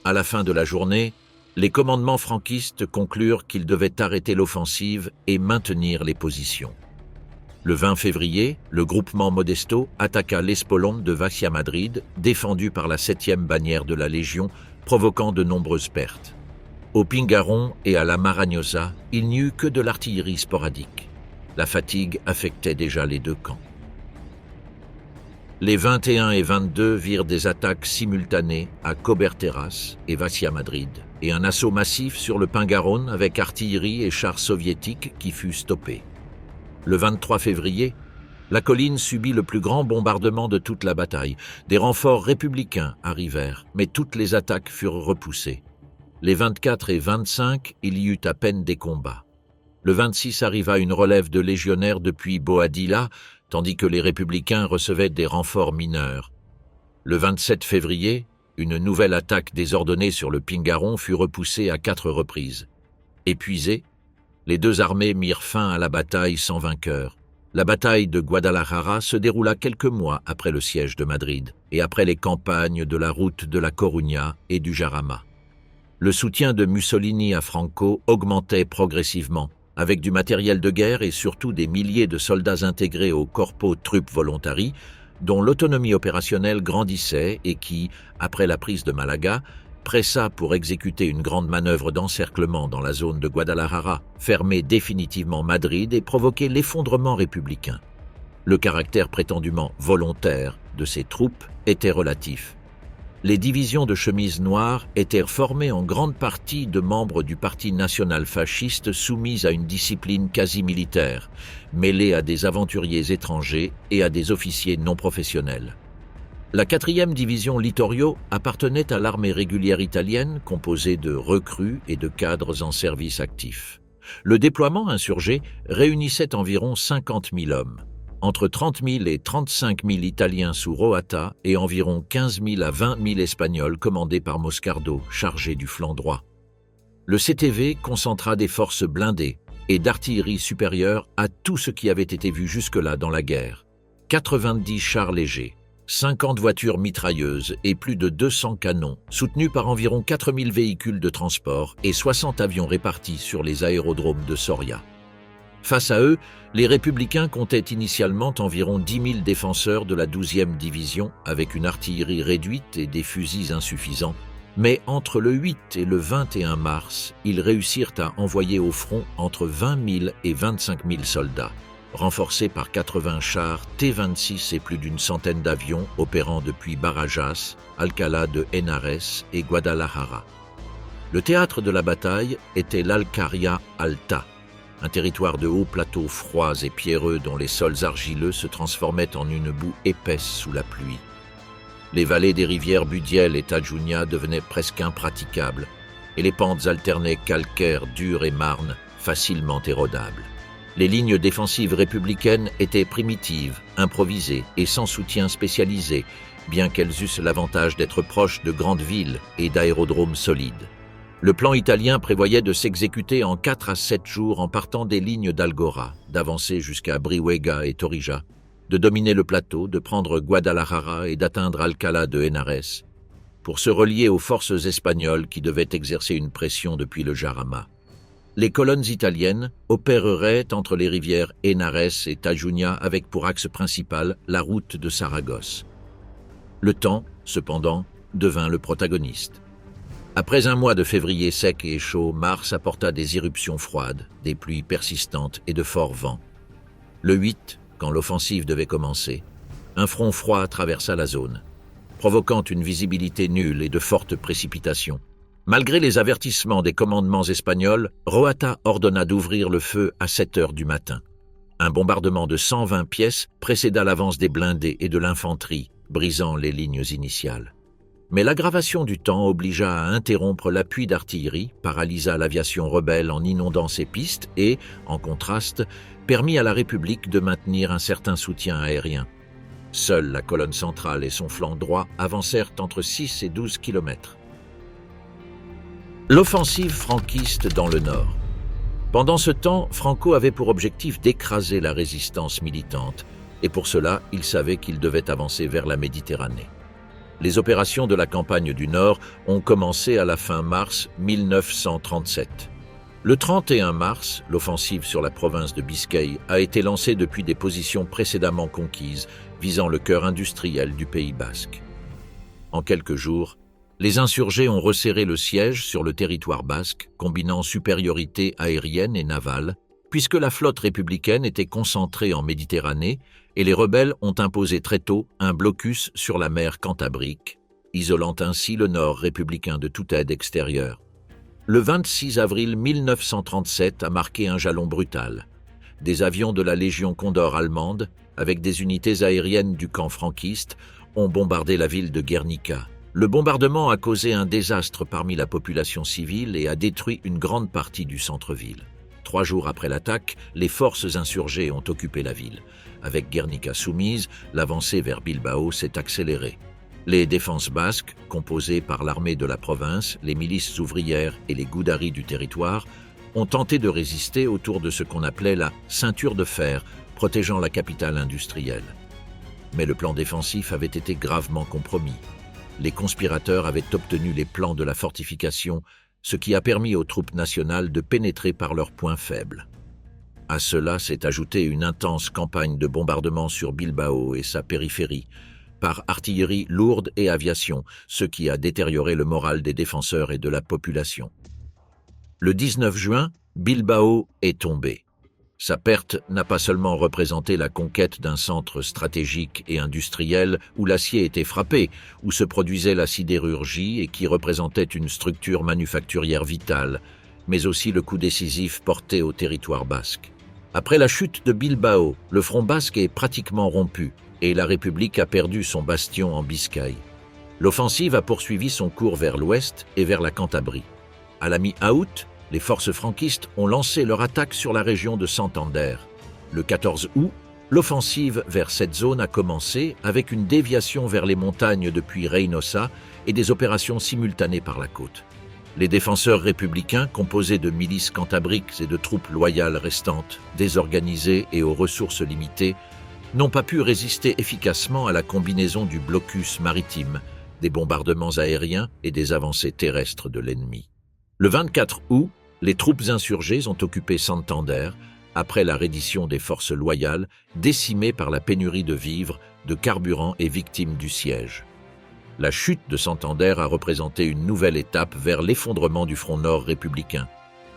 À la fin de la journée, les commandements franquistes conclurent qu'ils devaient arrêter l'offensive et maintenir les positions. Le 20 février, le groupement Modesto attaqua l'Espolón de Vaciamadrid, défendu par la 7e bannière de la Légion, provoquant de nombreuses pertes. Au Pingaron et à la Marañosa, il n'y eut que de l'artillerie sporadique. La fatigue affectait déjà les deux camps. Les 21 et 22 virent des attaques simultanées à Coberteras et Vaciamadrid et un assaut massif sur le Pingaron avec artillerie et chars soviétiques qui fut stoppé. Le 23 février, la colline subit le plus grand bombardement de toute la bataille. Des renforts républicains arrivèrent, mais toutes les attaques furent repoussées. Les 24 et 25, il y eut à peine des combats. Le 26 arriva une relève de légionnaires depuis Boadilla, tandis que les républicains recevaient des renforts mineurs. Le 27 février, une nouvelle attaque désordonnée sur le Pingaron fut repoussée à 4 reprises. Épuisées, les deux armées mirent fin à la bataille sans vainqueur. La bataille de Guadalajara se déroula quelques mois après le siège de Madrid et après les campagnes de la route de la Coruña et du Jarama. Le soutien de Mussolini à Franco augmentait progressivement, avec du matériel de guerre et surtout des milliers de soldats intégrés au Corpo Truppe Volontari, dont l'autonomie opérationnelle grandissait et qui, après la prise de Malaga, pressa pour exécuter une grande manœuvre d'encerclement dans la zone de Guadalajara, fermer définitivement Madrid et provoquer l'effondrement républicain. Le caractère prétendument volontaire de ces troupes était relatif. Les divisions de chemises noires étaient formées en grande partie de membres du Parti national fasciste soumis à une discipline quasi militaire, mêlés à des aventuriers étrangers et à des officiers non professionnels. La 4e division Littorio appartenait à l'armée régulière italienne composée de recrues et de cadres en service actif. Le déploiement insurgé réunissait environ 50 000 hommes, entre 30 000 et 35 000 Italiens sous Roata et environ 15 000 à 20 000 Espagnols commandés par Moscardo, chargé du flanc droit. Le CTV concentra des forces blindées et d'artillerie supérieure à tout ce qui avait été vu jusque-là dans la guerre. 90 chars légers, 50 voitures mitrailleuses et plus de 200 canons, soutenus par environ 4000 véhicules de transport et 60 avions répartis sur les aérodromes de Soria. Face à eux, les républicains comptaient initialement environ 10 000 défenseurs de la 12e division avec une artillerie réduite et des fusils insuffisants, mais entre le 8 et le 21 mars, ils réussirent à envoyer au front entre 20 000 et 25 000 soldats, renforcés par 80 chars T-26 et plus d'une centaine d'avions opérant depuis Barajas, Alcalá de Henares et Guadalajara. Le théâtre de la bataille était l'Alcarria Alta, un territoire de hauts plateaux froids et pierreux dont les sols argileux se transformaient en une boue épaisse sous la pluie. Les vallées des rivières Budiel et Tajuña devenaient presque impraticables, et les pentes alternaient calcaire, dur et marne, facilement érodables. Les lignes défensives républicaines étaient primitives, improvisées et sans soutien spécialisé, bien qu'elles eussent l'avantage d'être proches de grandes villes et d'aérodromes solides. Le plan italien prévoyait de s'exécuter en 4 à 7 jours en partant des lignes d'Algora, d'avancer jusqu'à Brihuega et Torija, de dominer le plateau, de prendre Guadalajara et d'atteindre Alcalá de Henares, pour se relier aux forces espagnoles qui devaient exercer une pression depuis le Jarama. Les colonnes italiennes opéreraient entre les rivières Henares et Tajuña avec pour axe principal la route de Saragosse. Le temps, cependant, devint le protagoniste. Après un mois de février sec et chaud, mars apporta des irruptions froides, des pluies persistantes et de forts vents. Le 8, quand l'offensive devait commencer, un front froid traversa la zone, provoquant une visibilité nulle et de fortes précipitations. Malgré les avertissements des commandements espagnols, Roata ordonna d'ouvrir le feu à 7 heures du matin. Un bombardement de 120 pièces précéda l'avance des blindés et de l'infanterie, brisant les lignes initiales. Mais l'aggravation du temps obligea à interrompre l'appui d'artillerie, paralysa l'aviation rebelle en inondant ses pistes et, en contraste, permit à la République de maintenir un certain soutien aérien. Seule la colonne centrale et son flanc droit avancèrent entre 6 et 12 kilomètres. L'offensive franquiste dans le nord. Pendant ce temps, Franco avait pour objectif d'écraser la résistance militante, et pour cela, il savait qu'il devait avancer vers la Méditerranée. Les opérations de la campagne du Nord ont commencé à la fin mars 1937. Le 31 mars, l'offensive sur la province de Biscaye a été lancée depuis des positions précédemment conquises, visant le cœur industriel du Pays basque. En quelques jours, les insurgés ont resserré le siège sur le territoire basque, combinant supériorité aérienne et navale, puisque la flotte républicaine était concentrée en Méditerranée et les rebelles ont imposé très tôt un blocus sur la mer Cantabrique, isolant ainsi le nord républicain de toute aide extérieure. Le 26 avril 1937 a marqué un jalon brutal. Des avions de la Légion Condor allemande, avec des unités aériennes du camp franquiste, ont bombardé la ville de Guernica. Le bombardement a causé un désastre parmi la population civile et a détruit une grande partie du centre-ville. 3 jours après l'attaque, les forces insurgées ont occupé la ville. Avec Guernica soumise, l'avancée vers Bilbao s'est accélérée. Les défenses basques, composées par l'armée de la province, les milices ouvrières et les goudaris du territoire, ont tenté de résister autour de ce qu'on appelait la ceinture de fer, protégeant la capitale industrielle. Mais le plan défensif avait été gravement compromis. Les conspirateurs avaient obtenu les plans de la fortification, ce qui a permis aux troupes nationales de pénétrer par leurs points faibles. À cela s'est ajoutée une intense campagne de bombardement sur Bilbao et sa périphérie, par artillerie lourde et aviation, ce qui a détérioré le moral des défenseurs et de la population. Le 19 juin, Bilbao est tombé. Sa perte n'a pas seulement représenté la conquête d'un centre stratégique et industriel où l'acier était frappé, où se produisait la sidérurgie et qui représentait une structure manufacturière vitale, mais aussi le coup décisif porté au territoire basque. Après la chute de Bilbao, le front basque est pratiquement rompu et la République a perdu son bastion en Biscaye. L'offensive a poursuivi son cours vers l'ouest et vers la Cantabrie. À la mi-août, les forces franquistes ont lancé leur attaque sur la région de Santander. Le 14 août, l'offensive vers cette zone a commencé avec une déviation vers les montagnes depuis Reynosa et des opérations simultanées par la côte. Les défenseurs républicains, composés de milices cantabriques et de troupes loyales restantes, désorganisées et aux ressources limitées, n'ont pas pu résister efficacement à la combinaison du blocus maritime, des bombardements aériens et des avancées terrestres de l'ennemi. Le 24 août, les troupes insurgées ont occupé Santander, après la reddition des forces loyales, décimées par la pénurie de vivres, de carburant et victimes du siège. La chute de Santander a représenté une nouvelle étape vers l'effondrement du front nord républicain.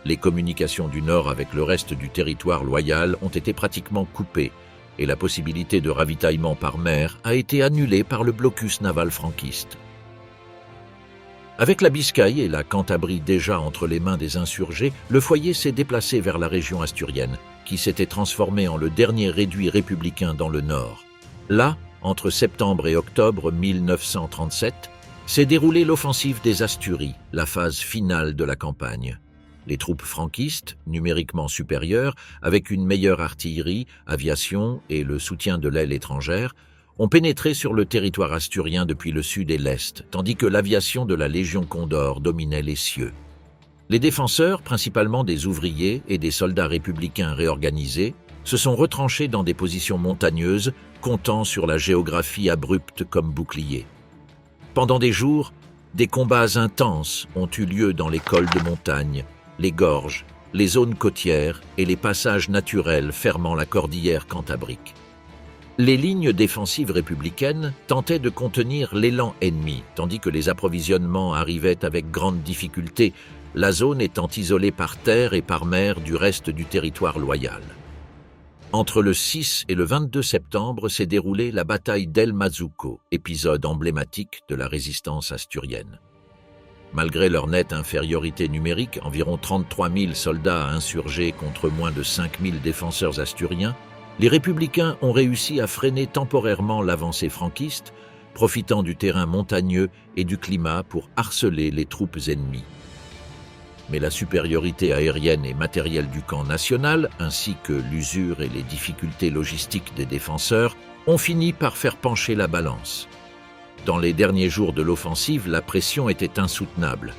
Les communications du nord avec le reste du territoire loyal ont été pratiquement coupées, et la possibilité de ravitaillement par mer a été annulée par le blocus naval franquiste. Avec la Biscaye et la Cantabrie déjà entre les mains des insurgés, le foyer s'est déplacé vers la région asturienne, qui s'était transformée en le dernier réduit républicain dans le nord. Là, entre septembre et octobre 1937, s'est déroulée l'offensive des Asturies, la phase finale de la campagne. Les troupes franquistes, numériquement supérieures, avec une meilleure artillerie, aviation et le soutien de l'aile étrangère, ont pénétré sur le territoire asturien depuis le sud et l'est, tandis que l'aviation de la Légion Condor dominait les cieux. Les défenseurs, principalement des ouvriers et des soldats républicains réorganisés, se sont retranchés dans des positions montagneuses, comptant sur la géographie abrupte comme bouclier. Pendant des jours, des combats intenses ont eu lieu dans les cols de montagne, les gorges, les zones côtières et les passages naturels fermant la cordillère cantabrique. Les lignes défensives républicaines tentaient de contenir l'élan ennemi, tandis que les approvisionnements arrivaient avec grande difficulté, la zone étant isolée par terre et par mer du reste du territoire loyal. Entre le 6 et le 22 septembre s'est déroulée la bataille d'El Mazuco, épisode emblématique de la résistance asturienne. Malgré leur nette infériorité numérique, environ 33 000 soldats insurgés contre moins de 5 000 défenseurs asturiens, les républicains ont réussi à freiner temporairement l'avancée franquiste, profitant du terrain montagneux et du climat pour harceler les troupes ennemies. Mais la supériorité aérienne et matérielle du camp national, ainsi que l'usure et les difficultés logistiques des défenseurs, ont fini par faire pencher la balance. Dans les derniers jours de l'offensive, la pression était insoutenable.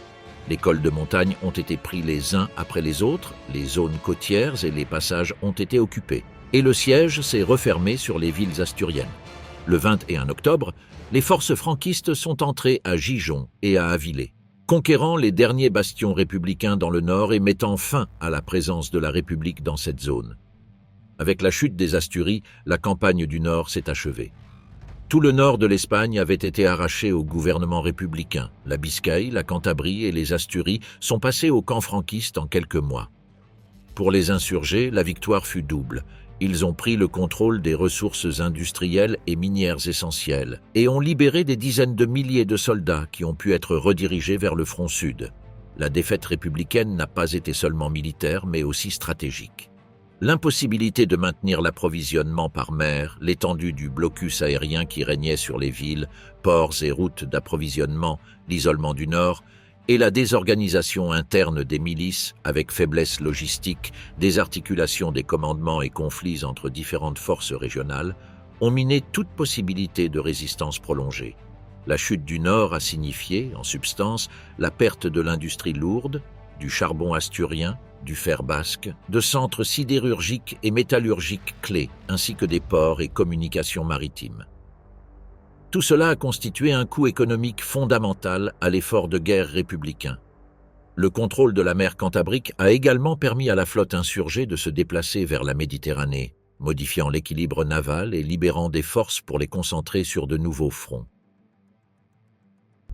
Les cols de montagne ont été pris les uns après les autres, les zones côtières et les passages ont été occupés, et le siège s'est refermé sur les villes asturiennes. Le 21 octobre, les forces franquistes sont entrées à Gijon et à Avillé, conquérant les derniers bastions républicains dans le nord et mettant fin à la présence de la République dans cette zone. Avec la chute des Asturies, la campagne du nord s'est achevée. Tout le nord de l'Espagne avait été arraché au gouvernement républicain. La Biscaye, la Cantabrie et les Asturies sont passés au camp franquiste en quelques mois. Pour les insurgés, la victoire fut double. Ils ont pris le contrôle des ressources industrielles et minières essentielles et ont libéré des dizaines de milliers de soldats qui ont pu être redirigés vers le front sud. La défaite républicaine n'a pas été seulement militaire, mais aussi stratégique. L'impossibilité de maintenir l'approvisionnement par mer, l'étendue du blocus aérien qui régnait sur les villes, ports et routes d'approvisionnement, l'isolement du Nord, et la désorganisation interne des milices, avec faiblesse logistique, désarticulation des commandements et conflits entre différentes forces régionales, ont miné toute possibilité de résistance prolongée. La chute du Nord a signifié, en substance, la perte de l'industrie lourde, du charbon asturien, du fer basque, de centres sidérurgiques et métallurgiques clés, ainsi que des ports et communications maritimes. Tout cela a constitué un coût économique fondamental à l'effort de guerre républicain. Le contrôle de la mer Cantabrique a également permis à la flotte insurgée de se déplacer vers la Méditerranée, modifiant l'équilibre naval et libérant des forces pour les concentrer sur de nouveaux fronts.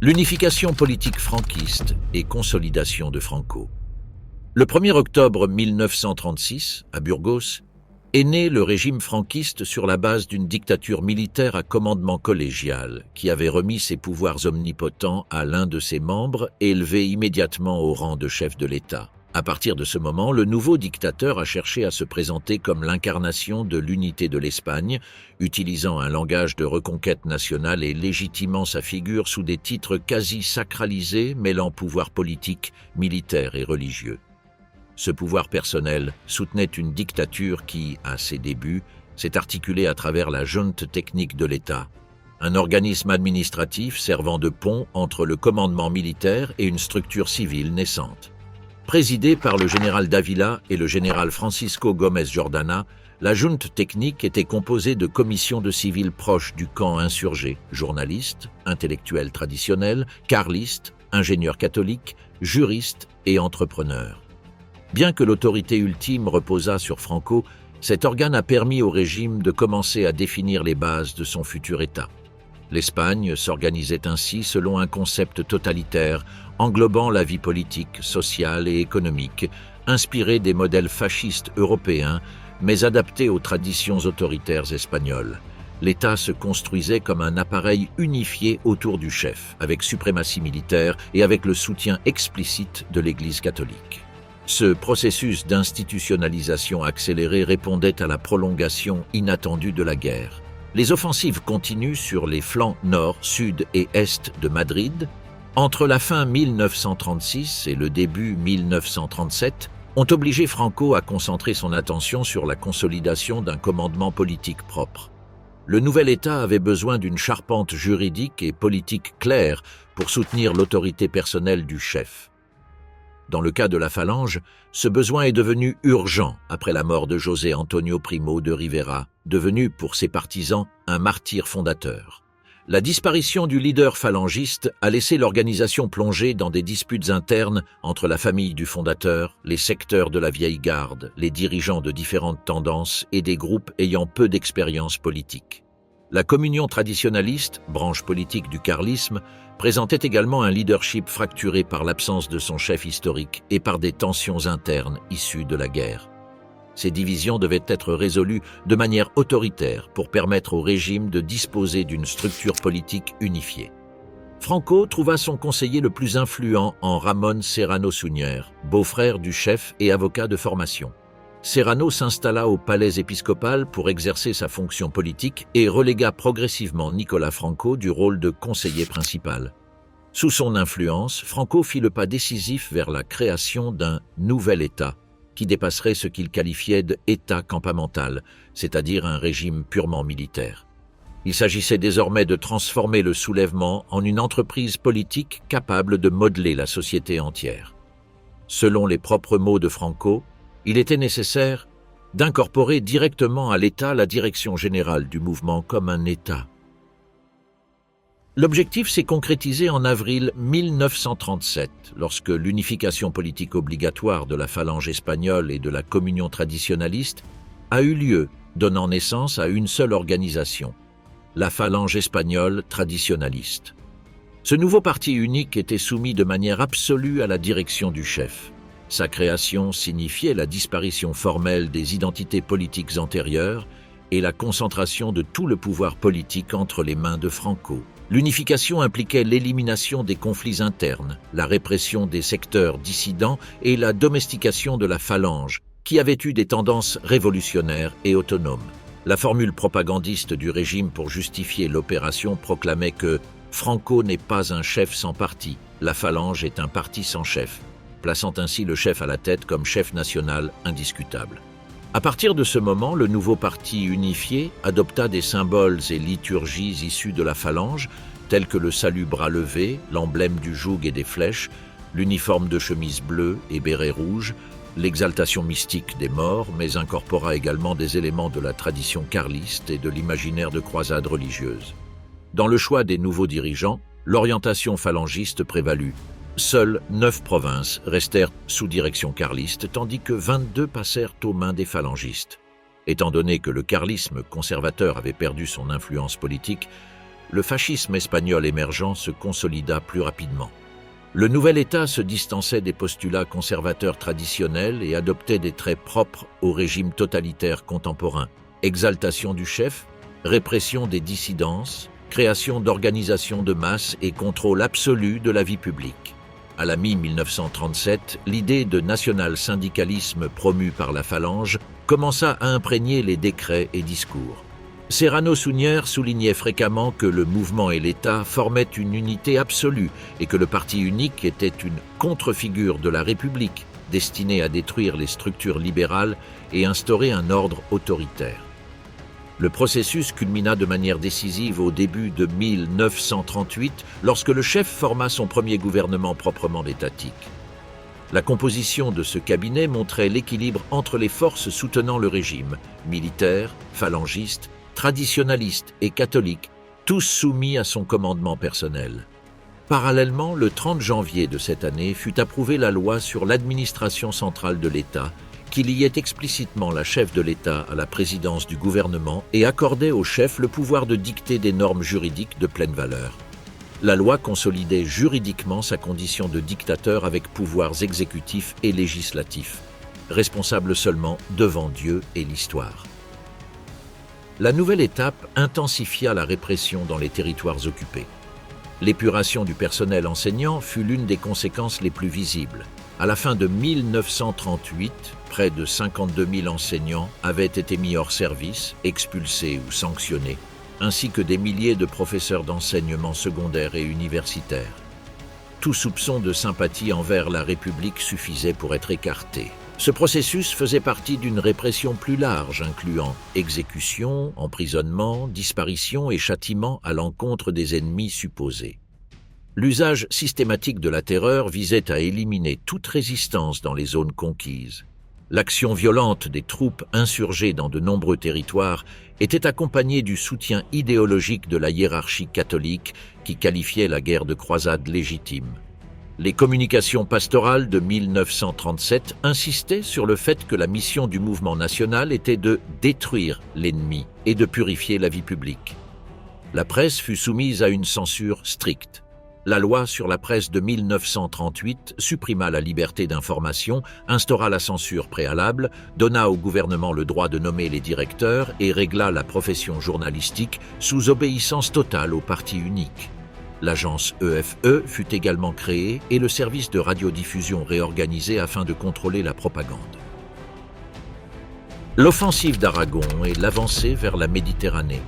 L'unification politique franquiste et consolidation de Franco. Le 1er octobre 1936, à Burgos, est né le régime franquiste sur la base d'une dictature militaire à commandement collégial qui avait remis ses pouvoirs omnipotents à l'un de ses membres, élevé immédiatement au rang de chef de l'État. À partir de ce moment, le nouveau dictateur a cherché à se présenter comme l'incarnation de l'unité de l'Espagne, utilisant un langage de reconquête nationale et légitimant sa figure sous des titres quasi sacralisés mêlant pouvoir politique, militaire et religieux. Ce pouvoir personnel soutenait une dictature qui, à ses débuts, s'est articulée à travers la junte technique de l'État, un organisme administratif servant de pont entre le commandement militaire et une structure civile naissante. Présidée par le général Dávila et le général Francisco Gómez Jordana, la junte technique était composée de commissions de civils proches du camp insurgé, journalistes, intellectuels traditionnels, carlistes, ingénieurs catholiques, juristes et entrepreneurs. Bien que l'autorité ultime reposât sur Franco, cet organe a permis au régime de commencer à définir les bases de son futur État. L'Espagne s'organisait ainsi selon un concept totalitaire, englobant la vie politique, sociale et économique, inspiré des modèles fascistes européens, mais adapté aux traditions autoritaires espagnoles. L'État se construisait comme un appareil unifié autour du chef, avec suprématie militaire et avec le soutien explicite de l'Église catholique. Ce processus d'institutionnalisation accélérée répondait à la prolongation inattendue de la guerre. Les offensives continues sur les flancs nord, sud et est de Madrid, entre la fin 1936 et le début 1937, ont obligé Franco à concentrer son attention sur la consolidation d'un commandement politique propre. Le nouvel État avait besoin d'une charpente juridique et politique claire pour soutenir l'autorité personnelle du chef. Dans le cas de la Phalange, ce besoin est devenu urgent après la mort de José Antonio Primo de Rivera, devenu pour ses partisans un martyr fondateur. La disparition du leader phalangiste a laissé l'organisation plongée dans des disputes internes entre la famille du fondateur, les secteurs de la vieille garde, les dirigeants de différentes tendances et des groupes ayant peu d'expérience politique. La communion traditionnaliste, branche politique du carlisme, présentait également un leadership fracturé par l'absence de son chef historique et par des tensions internes issues de la guerre. Ces divisions devaient être résolues de manière autoritaire pour permettre au régime de disposer d'une structure politique unifiée. Franco trouva son conseiller le plus influent en Ramón Serrano Suñer, beau-frère du chef et avocat de formation. Serrano s'installa au palais épiscopal pour exercer sa fonction politique et relégua progressivement Nicolas Franco du rôle de conseiller principal. Sous son influence, Franco fit le pas décisif vers la création d'un nouvel État, qui dépasserait ce qu'il qualifiait d'État campamental, c'est-à-dire un régime purement militaire. Il s'agissait désormais de transformer le soulèvement en une entreprise politique capable de modeler la société entière. Selon les propres mots de Franco, il était nécessaire d'incorporer directement à l'État la direction générale du mouvement comme un État. L'objectif s'est concrétisé en avril 1937, lorsque l'unification politique obligatoire de la Phalange espagnole et de la communion traditionnaliste a eu lieu, donnant naissance à une seule organisation, la Phalange espagnole traditionnaliste. Ce nouveau parti unique était soumis de manière absolue à la direction du chef. Sa création signifiait la disparition formelle des identités politiques antérieures et la concentration de tout le pouvoir politique entre les mains de Franco. L'unification impliquait l'élimination des conflits internes, la répression des secteurs dissidents et la domestication de la Phalange, qui avait eu des tendances révolutionnaires et autonomes. La formule propagandiste du régime pour justifier l'opération proclamait que « Franco n'est pas un chef sans parti, la Phalange est un parti sans chef », plaçant ainsi le chef à la tête comme chef national indiscutable. À partir de ce moment, le nouveau parti unifié adopta des symboles et liturgies issus de la Phalange, tels que le salut bras levé, l'emblème du joug et des flèches, l'uniforme de chemise bleue et béret rouge, l'exaltation mystique des morts, mais incorpora également des éléments de la tradition carliste et de l'imaginaire de croisades religieuses. Dans le choix des nouveaux dirigeants, l'orientation phalangiste prévalut. Seules 9 provinces restèrent sous direction carliste, tandis que 22 passèrent aux mains des phalangistes. Étant donné que le carlisme conservateur avait perdu son influence politique, le fascisme espagnol émergent se consolida plus rapidement. Le nouvel État se distançait des postulats conservateurs traditionnels et adoptait des traits propres au régime totalitaire contemporain. Exaltation du chef, répression des dissidences, création d'organisations de masse et contrôle absolu de la vie publique. À la mi-1937, l'idée de national-syndicalisme promue par la Phalange commença à imprégner les décrets et discours. Serrano Suñer soulignait fréquemment que le mouvement et l'État formaient une unité absolue et que le parti unique était une contre-figure de la République, destinée à détruire les structures libérales et instaurer un ordre autoritaire. Le processus culmina de manière décisive au début de 1938, lorsque le chef forma son premier gouvernement proprement étatique. La composition de ce cabinet montrait l'équilibre entre les forces soutenant le régime, militaires, phalangistes, traditionnalistes et catholiques, tous soumis à son commandement personnel. Parallèlement, le 30 janvier de cette année fut approuvée la loi sur l'administration centrale de l'État, qui liait explicitement la chef de l'État à la présidence du gouvernement et accordait au chef le pouvoir de dicter des normes juridiques de pleine valeur. La loi consolidait juridiquement sa condition de dictateur avec pouvoirs exécutifs et législatifs, responsable seulement devant Dieu et l'histoire. La nouvelle étape intensifia la répression dans les territoires occupés. L'épuration du personnel enseignant fut l'une des conséquences les plus visibles. À la fin de 1938, près de 52 000 enseignants avaient été mis hors service, expulsés ou sanctionnés, ainsi que des milliers de professeurs d'enseignement secondaire et universitaire. Tout soupçon de sympathie envers la République suffisait pour être écarté. Ce processus faisait partie d'une répression plus large, incluant exécution, emprisonnement, disparition et châtiment à l'encontre des ennemis supposés. L'usage systématique de la terreur visait à éliminer toute résistance dans les zones conquises. L'action violente des troupes insurgées dans de nombreux territoires était accompagnée du soutien idéologique de la hiérarchie catholique qui qualifiait la guerre de croisade légitime. Les communications pastorales de 1937 insistaient sur le fait que la mission du mouvement national était de détruire l'ennemi et de purifier la vie publique. La presse fut soumise à une censure stricte. La loi sur la presse de 1938 supprima la liberté d'information, instaura la censure préalable, donna au gouvernement le droit de nommer les directeurs et régla la profession journalistique sous obéissance totale au parti unique. L'agence EFE fut également créée et le service de radiodiffusion réorganisé afin de contrôler la propagande. L'offensive d'Aragon et l'avancée vers la Méditerranée.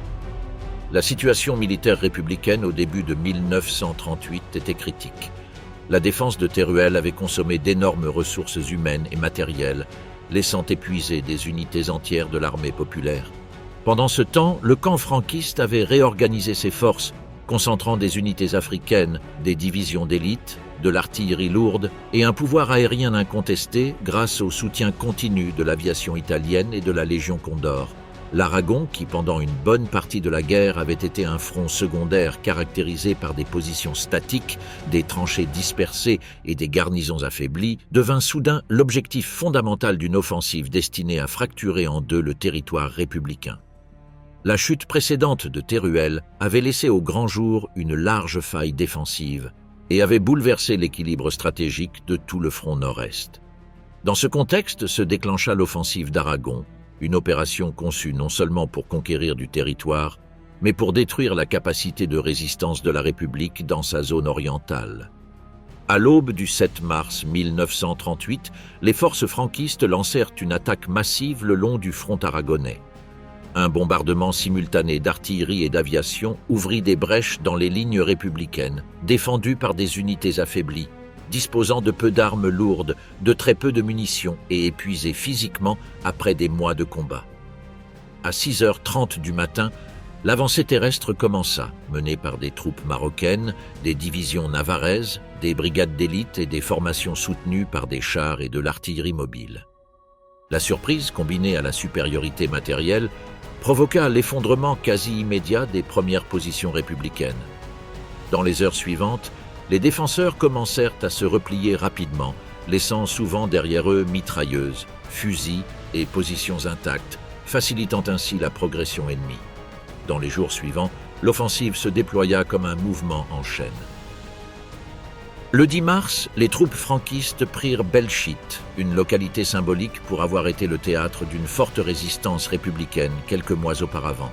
La situation militaire républicaine au début de 1938 était critique. La défense de Teruel avait consommé d'énormes ressources humaines et matérielles, laissant épuiser des unités entières de l'armée populaire. Pendant ce temps, le camp franquiste avait réorganisé ses forces, concentrant des unités africaines, des divisions d'élite, de l'artillerie lourde et un pouvoir aérien incontesté grâce au soutien continu de l'aviation italienne et de la Légion Condor. L'Aragon, qui pendant une bonne partie de la guerre avait été un front secondaire caractérisé par des positions statiques, des tranchées dispersées et des garnisons affaiblies, devint soudain l'objectif fondamental d'une offensive destinée à fracturer en deux le territoire républicain. La chute précédente de Teruel avait laissé au grand jour une large faille défensive et avait bouleversé l'équilibre stratégique de tout le front nord-est. Dans ce contexte se déclencha l'offensive d'Aragon, une opération conçue non seulement pour conquérir du territoire, mais pour détruire la capacité de résistance de la République dans sa zone orientale. À l'aube du 7 mars 1938, les forces franquistes lancèrent une attaque massive le long du front aragonais. Un bombardement simultané d'artillerie et d'aviation ouvrit des brèches dans les lignes républicaines, défendues par des unités affaiblies, disposant de peu d'armes lourdes, de très peu de munitions et épuisées physiquement après des mois de combat. À 6h30 du matin, l'avancée terrestre commença, menée par des troupes marocaines, des divisions navaraises, des brigades d'élite et des formations soutenues par des chars et de l'artillerie mobile. La surprise, combinée à la supériorité matérielle, provoqua l'effondrement quasi immédiat des premières positions républicaines. Dans les heures suivantes, les défenseurs commencèrent à se replier rapidement, laissant souvent derrière eux mitrailleuses, fusils et positions intactes, facilitant ainsi la progression ennemie. Dans les jours suivants, l'offensive se déploya comme un mouvement en chaîne. Le 10 mars, les troupes franquistes prirent Belchite, une localité symbolique pour avoir été le théâtre d'une forte résistance républicaine quelques mois auparavant.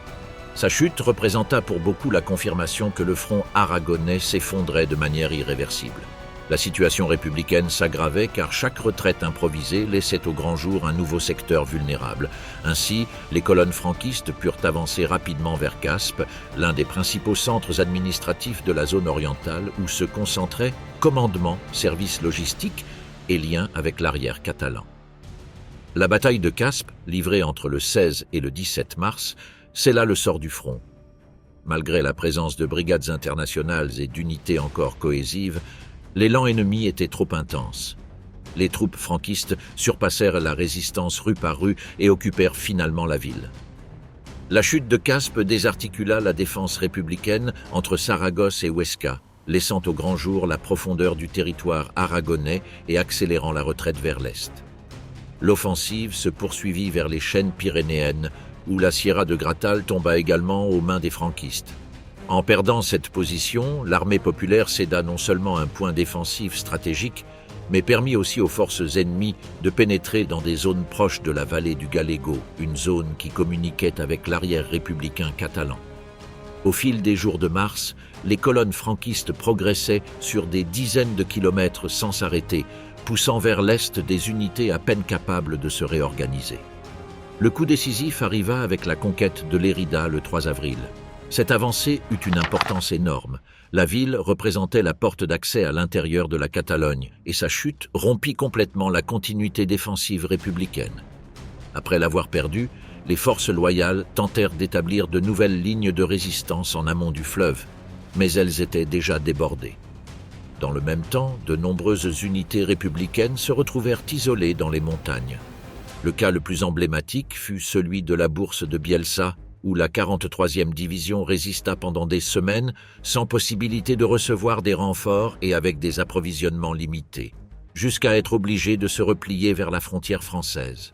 Sa chute représenta pour beaucoup la confirmation que le front aragonais s'effondrait de manière irréversible. La situation républicaine s'aggravait car chaque retraite improvisée laissait au grand jour un nouveau secteur vulnérable. Ainsi, les colonnes franquistes purent avancer rapidement vers Caspe, l'un des principaux centres administratifs de la zone orientale où se concentraient commandement, services logistiques et liens avec l'arrière catalan. La bataille de Caspe, livrée entre le 16 et le 17 mars, scella le sort du front. Malgré la présence de brigades internationales et d'unités encore cohésives, l'élan ennemi était trop intense. Les troupes franquistes surpassèrent la résistance rue par rue et occupèrent finalement la ville. La chute de Caspe désarticula la défense républicaine entre Saragosse et Huesca, laissant au grand jour la profondeur du territoire aragonais et accélérant la retraite vers l'est. L'offensive se poursuivit vers les chaînes pyrénéennes, où la Sierra de Gratal tomba également aux mains des franquistes. En perdant cette position, l'armée populaire céda non seulement un point défensif stratégique, mais permit aussi aux forces ennemies de pénétrer dans des zones proches de la vallée du Gallego, une zone qui communiquait avec l'arrière républicain catalan. Au fil des jours de mars, les colonnes franquistes progressaient sur des dizaines de kilomètres sans s'arrêter, poussant vers l'est des unités à peine capables de se réorganiser. Le coup décisif arriva avec la conquête de Lérida le 3 avril. Cette avancée eut une importance énorme. La ville représentait la porte d'accès à l'intérieur de la Catalogne et sa chute rompit complètement la continuité défensive républicaine. Après l'avoir perdue, les forces loyales tentèrent d'établir de nouvelles lignes de résistance en amont du fleuve, mais elles étaient déjà débordées. Dans le même temps, de nombreuses unités républicaines se retrouvèrent isolées dans les montagnes. Le cas le plus emblématique fut celui de la bourse de Bielsa, où la 43e division résista pendant des semaines sans possibilité de recevoir des renforts et avec des approvisionnements limités, jusqu'à être obligée de se replier vers la frontière française.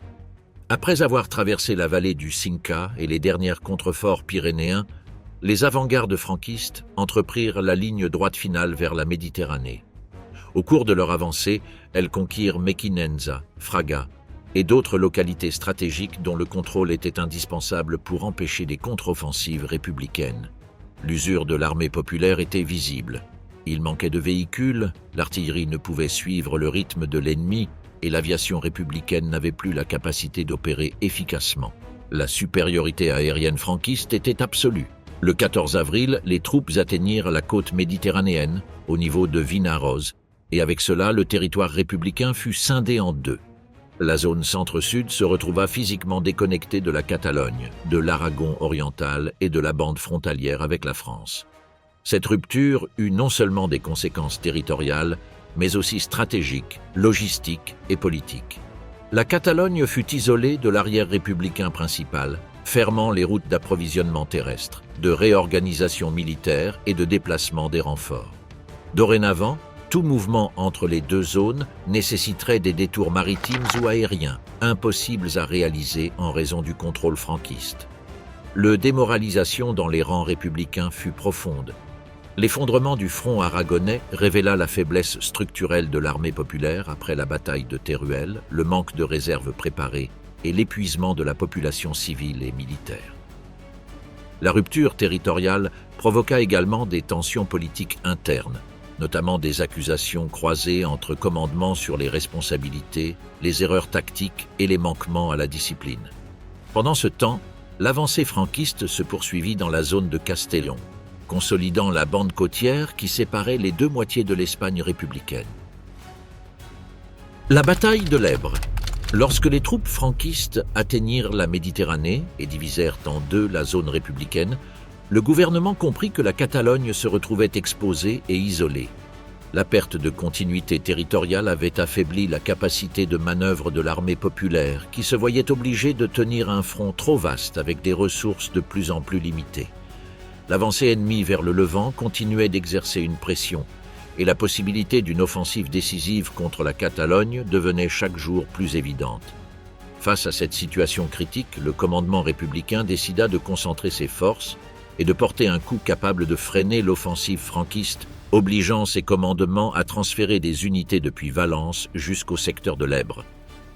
Après avoir traversé la vallée du Cinca et les derniers contreforts pyrénéens, les avant-gardes franquistes entreprirent la ligne droite finale vers la Méditerranée. Au cours de leur avancée, elles conquirent Mequinenza, Fraga et d'autres localités stratégiques dont le contrôle était indispensable pour empêcher des contre-offensives républicaines. L'usure de l'armée populaire était visible. Il manquait de véhicules, l'artillerie ne pouvait suivre le rythme de l'ennemi et l'aviation républicaine n'avait plus la capacité d'opérer efficacement. La supériorité aérienne franquiste était absolue. Le 14 avril, les troupes atteignirent la côte méditerranéenne, au niveau de Vinaroz, et avec cela, le territoire républicain fut scindé en deux. La zone centre-sud se retrouva physiquement déconnectée de la Catalogne, de l'Aragon oriental et de la bande frontalière avec la France. Cette rupture eut non seulement des conséquences territoriales, mais aussi stratégiques, logistiques et politiques. La Catalogne fut isolée de l'arrière républicain principal, fermant les routes d'approvisionnement terrestre, de réorganisation militaire et de déplacement des renforts. Dorénavant, tout mouvement entre les deux zones nécessiterait des détours maritimes ou aériens, impossibles à réaliser en raison du contrôle franquiste. La démoralisation dans les rangs républicains fut profonde. L'effondrement du front aragonais révéla la faiblesse structurelle de l'armée populaire après la bataille de Teruel, le manque de réserves préparées et l'épuisement de la population civile et militaire. La rupture territoriale provoqua également des tensions politiques internes, notamment des accusations croisées entre commandements sur les responsabilités, les erreurs tactiques et les manquements à la discipline. Pendant ce temps, l'avancée franquiste se poursuivit dans la zone de Castellón, consolidant la bande côtière qui séparait les deux moitiés de l'Espagne républicaine. La bataille de l'Èbre. Lorsque les troupes franquistes atteignirent la Méditerranée et divisèrent en deux la zone républicaine, le gouvernement comprit que la Catalogne se retrouvait exposée et isolée. La perte de continuité territoriale avait affaibli la capacité de manœuvre de l'armée populaire, qui se voyait obligée de tenir un front trop vaste avec des ressources de plus en plus limitées. L'avancée ennemie vers le Levant continuait d'exercer une pression, et la possibilité d'une offensive décisive contre la Catalogne devenait chaque jour plus évidente. Face à cette situation critique, le commandement républicain décida de concentrer ses forces et de porter un coup capable de freiner l'offensive franquiste, obligeant ses commandements à transférer des unités depuis Valence jusqu'au secteur de l'Èbre.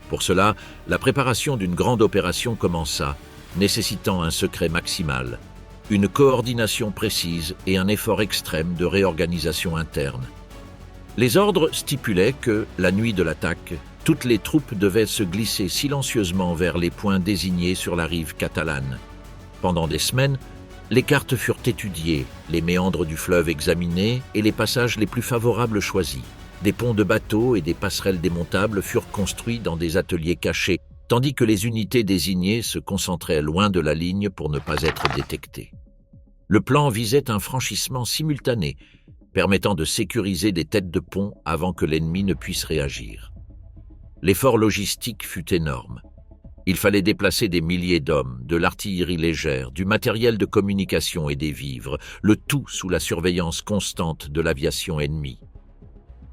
Pour cela, la préparation d'une grande opération commença, nécessitant un secret maximal, une coordination précise et un effort extrême de réorganisation interne. Les ordres stipulaient que, la nuit de l'attaque, toutes les troupes devaient se glisser silencieusement vers les points désignés sur la rive catalane. Pendant des semaines, les cartes furent étudiées, les méandres du fleuve examinés et les passages les plus favorables choisis. Des ponts de bateaux et des passerelles démontables furent construits dans des ateliers cachés, tandis que les unités désignées se concentraient loin de la ligne pour ne pas être détectées. Le plan visait un franchissement simultané, permettant de sécuriser des têtes de pont avant que l'ennemi ne puisse réagir. L'effort logistique fut énorme. Il fallait déplacer des milliers d'hommes, de l'artillerie légère, du matériel de communication et des vivres, le tout sous la surveillance constante de l'aviation ennemie.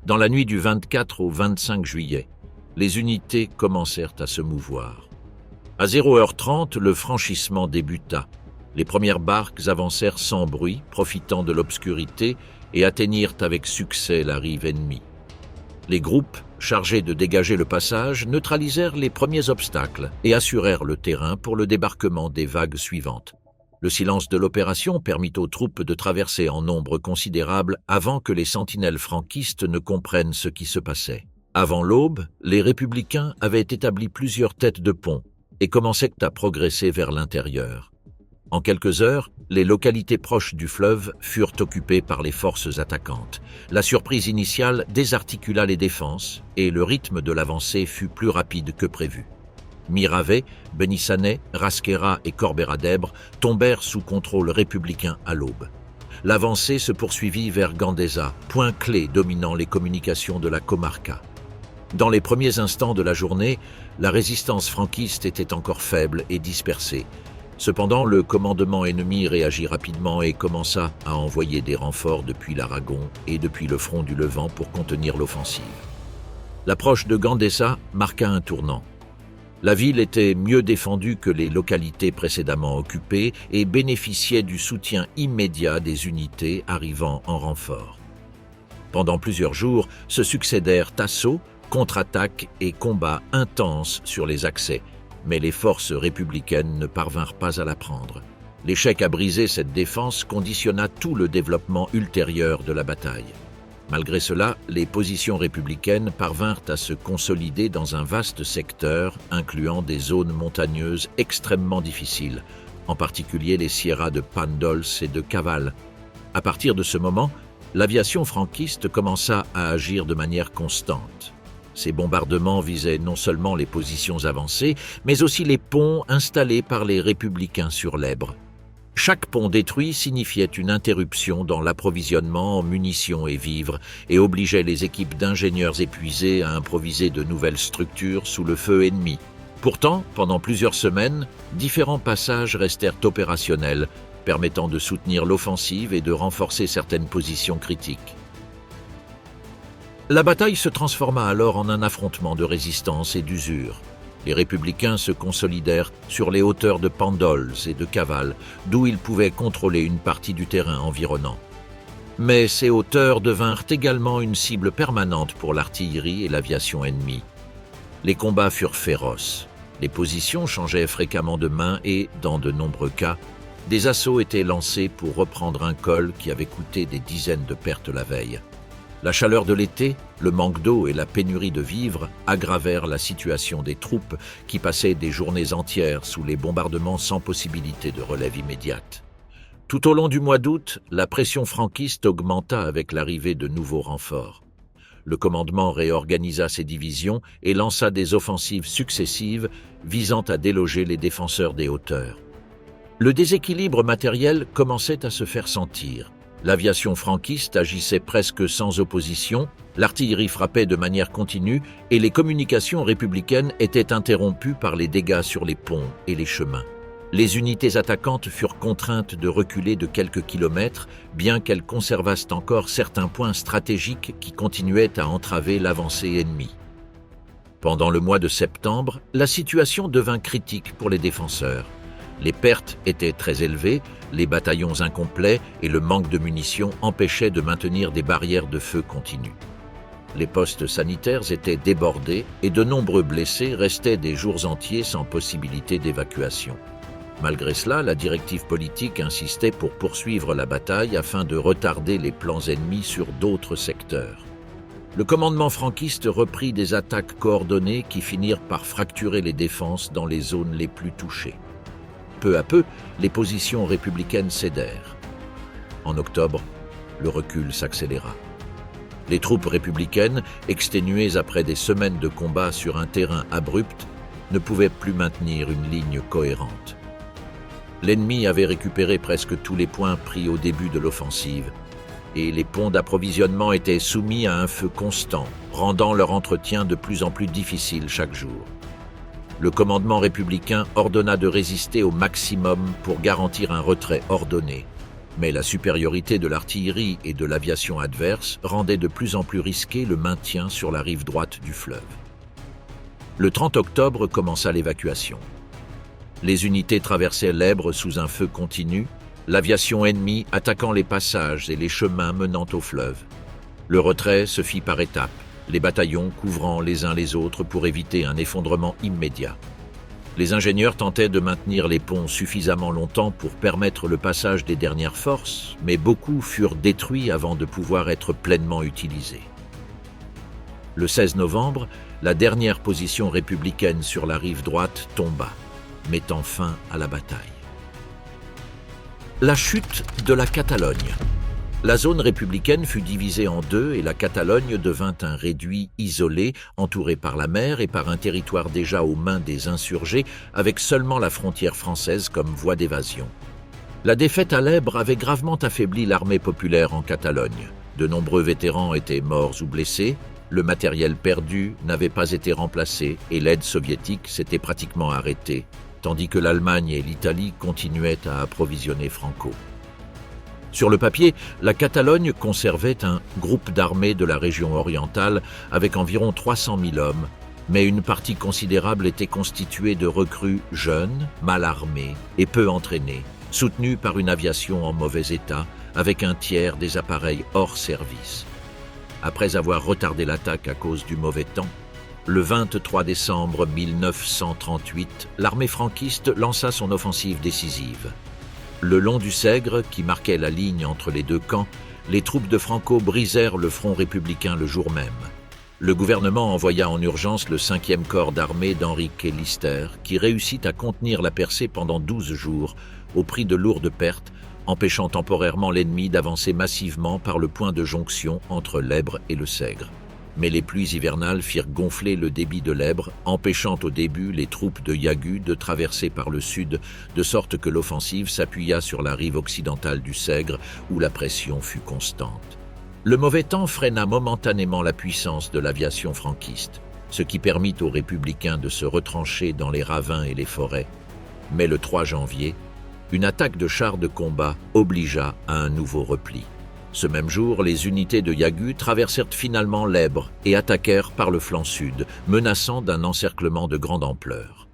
Dans la nuit du 24 au 25 juillet, les unités commencèrent à se mouvoir. À 0h30, le franchissement débuta. Les premières barques avancèrent sans bruit, profitant de l'obscurité, et atteignirent avec succès la rive ennemie. Les groupes, chargés de dégager le passage, neutralisèrent les premiers obstacles et assurèrent le terrain pour le débarquement des vagues suivantes. Le silence de l'opération permit aux troupes de traverser en nombre considérable avant que les sentinelles franquistes ne comprennent ce qui se passait. Avant l'aube, les républicains avaient établi plusieurs têtes de pont et commençaient à progresser vers l'intérieur. En quelques heures, les localités proches du fleuve furent occupées par les forces attaquantes. La surprise initiale désarticula les défenses et le rythme de l'avancée fut plus rapide que prévu. Miravet, Benissanet, Rasquera et Corbera d'Ebre tombèrent sous contrôle républicain à l'aube. L'avancée se poursuivit vers Gandesa, point clé dominant les communications de la comarca. Dans les premiers instants de la journée, la résistance franquiste était encore faible et dispersée. Cependant, le commandement ennemi réagit rapidement et commença à envoyer des renforts depuis l'Aragon et depuis le front du Levant pour contenir l'offensive. L'approche de Gandesa marqua un tournant. La ville était mieux défendue que les localités précédemment occupées et bénéficiait du soutien immédiat des unités arrivant en renfort. Pendant plusieurs jours, se succédèrent assauts, contre-attaques et combats intenses sur les accès, mais les forces républicaines ne parvinrent pas à la prendre. L'échec à briser cette défense conditionna tout le développement ultérieur de la bataille. Malgré cela, les positions républicaines parvinrent à se consolider dans un vaste secteur incluant des zones montagneuses extrêmement difficiles, en particulier les sierras de Pandols et de Caval. À partir de ce moment, l'aviation franquiste commença à agir de manière constante. Ces bombardements visaient non seulement les positions avancées, mais aussi les ponts installés par les républicains sur l'Ebre. Chaque pont détruit signifiait une interruption dans l'approvisionnement en munitions et vivres et obligeait les équipes d'ingénieurs épuisés à improviser de nouvelles structures sous le feu ennemi. Pourtant, pendant plusieurs semaines, différents passages restèrent opérationnels, permettant de soutenir l'offensive et de renforcer certaines positions critiques. La bataille se transforma alors en un affrontement de résistance et d'usure. Les républicains se consolidèrent sur les hauteurs de Pandols et de Caval, d'où ils pouvaient contrôler une partie du terrain environnant. Mais ces hauteurs devinrent également une cible permanente pour l'artillerie et l'aviation ennemie. Les combats furent féroces. Les positions changeaient fréquemment de main et, dans de nombreux cas, des assauts étaient lancés pour reprendre un col qui avait coûté des dizaines de pertes la veille. La chaleur de l'été, le manque d'eau et la pénurie de vivres aggravèrent la situation des troupes qui passaient des journées entières sous les bombardements sans possibilité de relève immédiate. Tout au long du mois d'août, la pression franquiste augmenta avec l'arrivée de nouveaux renforts. Le commandement réorganisa ses divisions et lança des offensives successives visant à déloger les défenseurs des hauteurs. Le déséquilibre matériel commençait à se faire sentir. L'aviation franquiste agissait presque sans opposition, l'artillerie frappait de manière continue et les communications républicaines étaient interrompues par les dégâts sur les ponts et les chemins. Les unités attaquantes furent contraintes de reculer de quelques kilomètres, bien qu'elles conservassent encore certains points stratégiques qui continuaient à entraver l'avancée ennemie. Pendant le mois de septembre, la situation devint critique pour les défenseurs. Les pertes étaient très élevées, les bataillons incomplets et le manque de munitions empêchaient de maintenir des barrières de feu continues. Les postes sanitaires étaient débordés et de nombreux blessés restaient des jours entiers sans possibilité d'évacuation. Malgré cela, la directive politique insistait pour poursuivre la bataille afin de retarder les plans ennemis sur d'autres secteurs. Le commandement franquiste reprit des attaques coordonnées qui finirent par fracturer les défenses dans les zones les plus touchées. Peu à peu, les positions républicaines cédèrent. En octobre, le recul s'accéléra. Les troupes républicaines, exténuées après des semaines de combats sur un terrain abrupt, ne pouvaient plus maintenir une ligne cohérente. L'ennemi avait récupéré presque tous les points pris au début de l'offensive, et les ponts d'approvisionnement étaient soumis à un feu constant, rendant leur entretien de plus en plus difficile chaque jour. Le commandement républicain ordonna de résister au maximum pour garantir un retrait ordonné, mais la supériorité de l'artillerie et de l'aviation adverse rendait de plus en plus risqué le maintien sur la rive droite du fleuve. Le 30 octobre commença l'évacuation. Les unités traversaient l'Ebre sous un feu continu, l'aviation ennemie attaquant les passages et les chemins menant au fleuve. Le retrait se fit par étapes. les bataillons couvrant les uns les autres pour éviter un effondrement immédiat. Les ingénieurs tentaient de maintenir les ponts suffisamment longtemps pour permettre le passage des dernières forces, mais beaucoup furent détruits avant de pouvoir être pleinement utilisés. Le 16 novembre, la dernière position républicaine sur la rive droite tomba, mettant fin à la bataille. La chute de la Catalogne. La zone républicaine fut divisée en deux et la Catalogne devint un réduit isolé, entouré par la mer et par un territoire déjà aux mains des insurgés, avec seulement la frontière française comme voie d'évasion. La défaite à l'Èbre avait gravement affaibli l'armée populaire en Catalogne. De nombreux vétérans étaient morts ou blessés, le matériel perdu n'avait pas été remplacé et l'aide soviétique s'était pratiquement arrêtée, tandis que l'Allemagne et l'Italie continuaient à approvisionner Franco. Sur le papier, la Catalogne conservait un groupe d'armées de la région orientale avec environ 300 000 hommes, mais une partie considérable était constituée de recrues jeunes, mal armés et peu entraînés, soutenus par une aviation en mauvais état, avec un tiers des appareils hors service. Après avoir retardé l'attaque à cause du mauvais temps, le 23 décembre 1938, l'armée franquiste lança son offensive décisive. Le long du Sègre, qui marquait la ligne entre les deux camps, les troupes de Franco brisèrent le front républicain le jour même. Le gouvernement envoya en urgence le 5e corps d'armée d'Henrique Lister, qui réussit à contenir la percée pendant 12 jours, au prix de lourdes pertes, empêchant temporairement l'ennemi d'avancer massivement par le point de jonction entre l'Èbre et le Sègre. Mais les pluies hivernales firent gonfler le débit de l'Èbre, empêchant au début les troupes de Yagu de traverser par le sud, de sorte que l'offensive s'appuya sur la rive occidentale du Sègre, où la pression fut constante. Le mauvais temps freina momentanément la puissance de l'aviation franquiste, ce qui permit aux républicains de se retrancher dans les ravins et les forêts. Mais le 3 janvier, une attaque de chars de combat obligea à un nouveau repli. Ce même jour, les unités de Yagu traversèrent finalement l'Èbre et attaquèrent par le flanc sud, menaçant d'un encerclement de grande ampleur.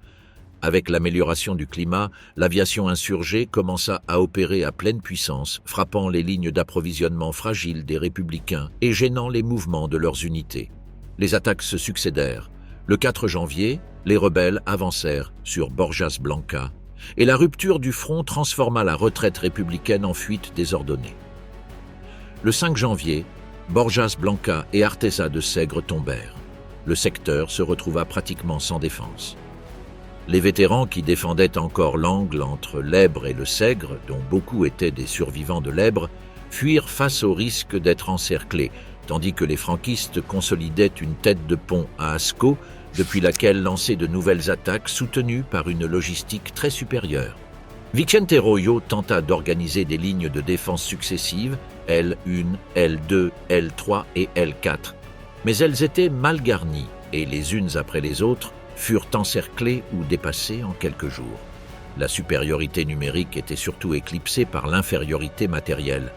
Avec l'amélioration du climat, l'aviation insurgée commença à opérer à pleine puissance, frappant les lignes d'approvisionnement fragiles des républicains et gênant les mouvements de leurs unités. Les attaques se succédèrent. Le 4 janvier, les rebelles avancèrent sur Borjas Blanca et la rupture du front transforma la retraite républicaine en fuite désordonnée. Le 5 janvier, Borjas Blanca et Artesa de Sègre tombèrent. Le secteur se retrouva pratiquement sans défense. Les vétérans qui défendaient encore l'angle entre l'Èbre et le Sègre, dont beaucoup étaient des survivants de l'Èbre, fuirent face au risque d'être encerclés, tandis que les franquistes consolidaient une tête de pont à Ascaux, depuis laquelle lançaient de nouvelles attaques soutenues par une logistique très supérieure. Vicente Royo tenta d'organiser des lignes de défense successives, L1, L2, L3 et L4, mais elles étaient mal garnies et les unes après les autres furent encerclées ou dépassées en quelques jours. La supériorité numérique était surtout éclipsée par l'infériorité matérielle.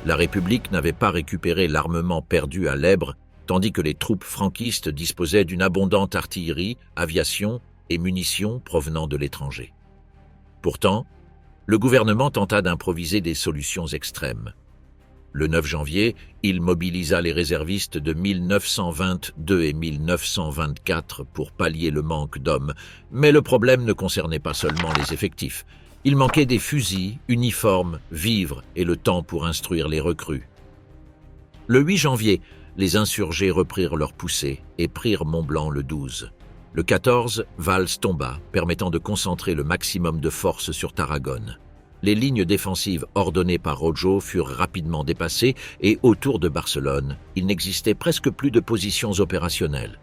La République n'avait pas récupéré l'armement perdu à l'Èbre, tandis que les troupes franquistes disposaient d'une abondante artillerie, aviation et munitions provenant de l'étranger. Pourtant, le gouvernement tenta d'improviser des solutions extrêmes. Le 9 janvier, il mobilisa les réservistes de 1922 et 1924 pour pallier le manque d'hommes, mais le problème ne concernait pas seulement les effectifs. Il manquait des fusils, uniformes, vivres et le temps pour instruire les recrues. Le 8 janvier, les insurgés reprirent leur poussée et prirent Mont-Blanc le 12. Le 14, Valls tomba, permettant de concentrer le maximum de forces sur Tarragone. Les lignes défensives ordonnées par Rojo furent rapidement dépassées et autour de Barcelone, il n'existait presque plus de positions opérationnelles.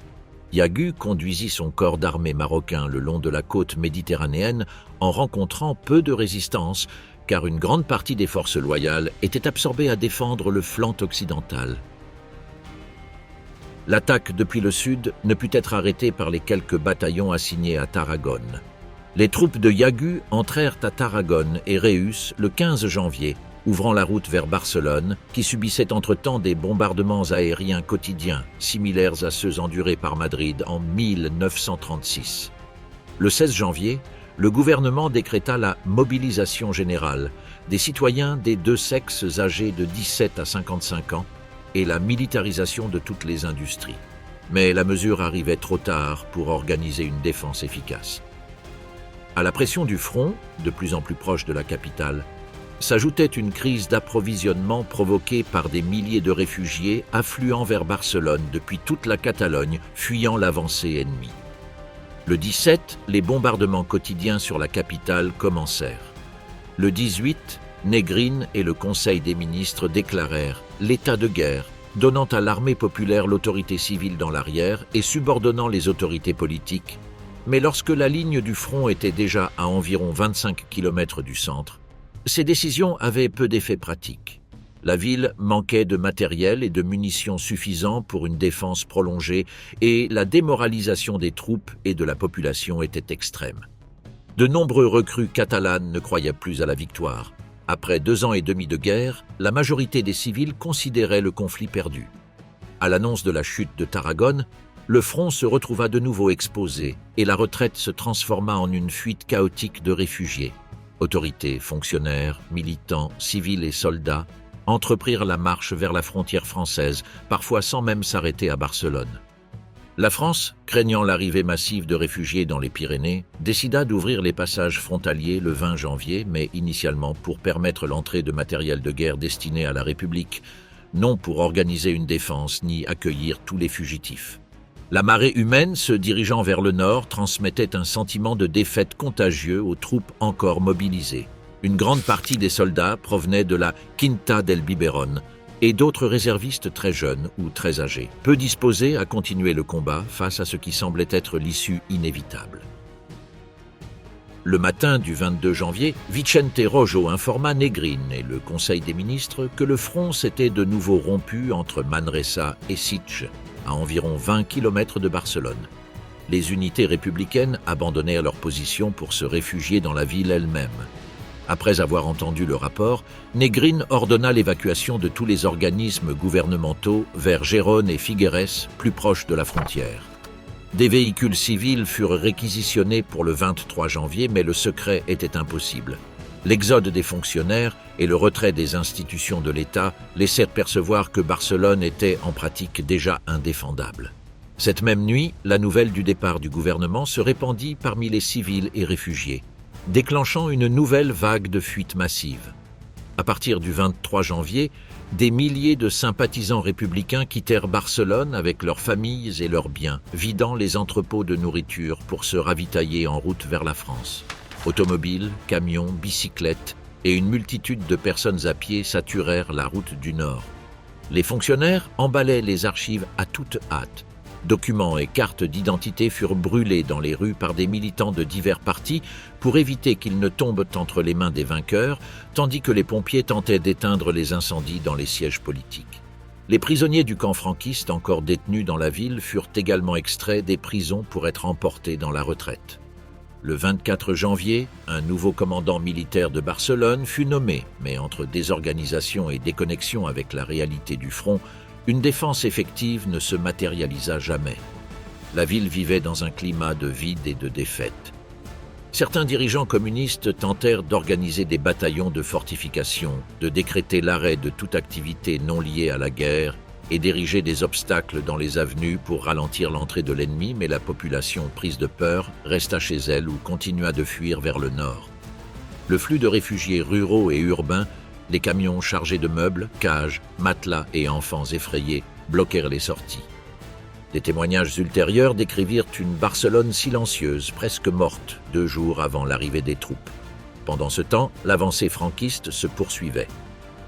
Yagu conduisit son corps d'armée marocain le long de la côte méditerranéenne en rencontrant peu de résistance, car une grande partie des forces loyales était absorbée à défendre le flanc occidental. L'attaque depuis le sud ne put être arrêtée par les quelques bataillons assignés à Tarragone. Les troupes de Yagu entrèrent à Tarragone et Reus le 15 janvier, ouvrant la route vers Barcelone, qui subissait entre-temps des bombardements aériens quotidiens, similaires à ceux endurés par Madrid en 1936. Le 16 janvier, le gouvernement décréta la mobilisation générale des citoyens des deux sexes âgés de 17 à 55 ans et la militarisation de toutes les industries. mais la mesure arrivait trop tard pour organiser une défense efficace. À la pression du front, de plus en plus proche de la capitale, s'ajoutait une crise d'approvisionnement provoquée par des milliers de réfugiés affluant vers Barcelone depuis toute la Catalogne, fuyant l'avancée ennemie. Le 17, les bombardements quotidiens sur la capitale commencèrent. Le 18, Negrín et le Conseil des ministres déclarèrent l'état de guerre, donnant à l'armée populaire l'autorité civile dans l'arrière et subordonnant les autorités politiques. Mais lorsque la ligne du front était déjà à environ 25 km du centre, ces décisions avaient peu d'effets pratiques. La ville manquait de matériel et de munitions suffisants pour une défense prolongée et la démoralisation des troupes et de la population était extrême. De nombreux recrues catalanes ne croyaient plus à la victoire. Après 2 ans et demi de guerre, la majorité des civils considéraient le conflit perdu. À l'annonce de la chute de Tarragone, le front se retrouva de nouveau exposé et la retraite se transforma en une fuite chaotique de réfugiés. Autorités, fonctionnaires, militants, civils et soldats entreprirent la marche vers la frontière française, parfois sans même s'arrêter à Barcelone. La France, craignant l'arrivée massive de réfugiés dans les Pyrénées, décida d'ouvrir les passages frontaliers le 20 janvier, mais initialement pour permettre l'entrée de matériel de guerre destiné à la République, non pour organiser une défense ni accueillir tous les fugitifs. La marée humaine, se dirigeant vers le nord, transmettait un sentiment de défaite contagieux aux troupes encore mobilisées. Une grande partie des soldats provenaient de la Quinta del Biberón et d'autres réservistes très jeunes ou très âgés, peu disposés à continuer le combat face à ce qui semblait être l'issue inévitable. Le matin du 22 janvier, Vicente Rojo informa Negrín et le Conseil des ministres que le front s'était de nouveau rompu entre Manresa et Sitges, à environ 20 km de Barcelone. Les unités républicaines abandonnèrent leur position pour se réfugier dans la ville elle-même. Après avoir entendu le rapport, Negrín ordonna l'évacuation de tous les organismes gouvernementaux vers Gérone et Figueres, plus proches de la frontière. Des véhicules civils furent réquisitionnés pour le 23 janvier, mais le secret était impossible. L'exode des fonctionnaires et le retrait des institutions de l'État laissèrent percevoir que Barcelone était en pratique déjà indéfendable. Cette même nuit, la nouvelle du départ du gouvernement se répandit parmi les civils et réfugiés, déclenchant une nouvelle vague de fuites massives. À partir du 23 janvier, des milliers de sympathisants républicains quittèrent Barcelone avec leurs familles et leurs biens, vidant les entrepôts de nourriture pour se ravitailler en route vers la France. Automobiles, camions, bicyclettes et une multitude de personnes à pied saturèrent la route du Nord. Les fonctionnaires emballaient les archives à toute hâte. Documents et cartes d'identité furent brûlés dans les rues par des militants de divers partis pour éviter qu'ils ne tombent entre les mains des vainqueurs, tandis que les pompiers tentaient d'éteindre les incendies dans les sièges politiques. Les prisonniers du camp franquiste encore détenus dans la ville furent également extraits des prisons pour être emportés dans la retraite. Le 24 janvier, un nouveau commandant militaire de Barcelone fut nommé, mais entre désorganisation et déconnexion avec la réalité du front, une défense effective ne se matérialisa jamais. La ville vivait dans un climat de vide et de défaite. Certains dirigeants communistes tentèrent d'organiser des bataillons de fortification, de décréter l'arrêt de toute activité non liée à la guerre et d'ériger des obstacles dans les avenues pour ralentir l'entrée de l'ennemi, mais la population, prise de peur, resta chez elle ou continua de fuir vers le nord. Le flux de réfugiés ruraux et urbains, les camions chargés de meubles, cages, matelas et enfants effrayés bloquèrent les sorties. Des témoignages ultérieurs décrivirent une Barcelone silencieuse, presque morte, 2 jours avant l'arrivée des troupes. Pendant ce temps, l'avancée franquiste se poursuivait.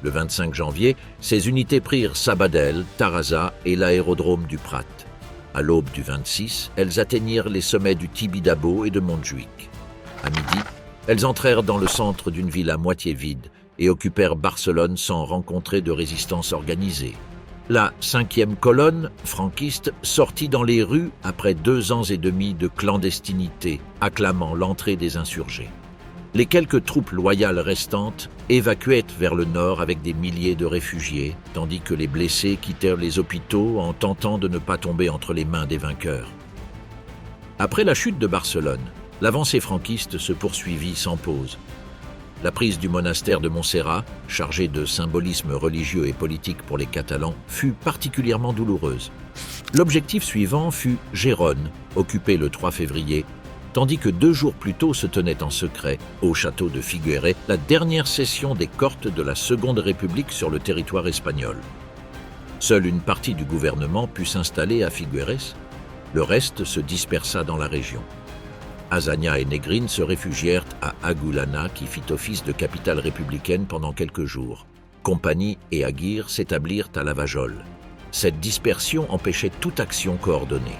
Le 25 janvier, ces unités prirent Sabadell, Taraza et l'aérodrome du Prat. À l'aube du 26, elles atteignirent les sommets du Tibidabo et de Montjuïc. À midi, elles entrèrent dans le centre d'une ville à moitié vide et occupèrent Barcelone sans rencontrer de résistance organisée. La 5e colonne franquiste sortit dans les rues après 2 ans et demi de clandestinité, acclamant l'entrée des insurgés. Les quelques troupes loyales restantes évacuaient vers le nord avec des milliers de réfugiés, tandis que les blessés quittèrent les hôpitaux en tentant de ne pas tomber entre les mains des vainqueurs. Après la chute de Barcelone, l'avancée franquiste se poursuivit sans pause. La prise du monastère de Montserrat, chargée de symbolisme religieux et politique pour les Catalans, fut particulièrement douloureuse. L'objectif suivant fut Gérone, occupé le 3 février, tandis que 2 jours plus tôt se tenait en secret, au château de Figueres, la dernière session des Cortes de la Seconde République sur le territoire espagnol. Seule une partie du gouvernement put s'installer à Figueres, le reste se dispersa dans la région. Azaña et Negrín se réfugièrent à Agulana, qui fit office de capitale républicaine pendant quelques jours. Compagnie et Aguirre s'établirent à Lavajol. Cette dispersion empêchait toute action coordonnée.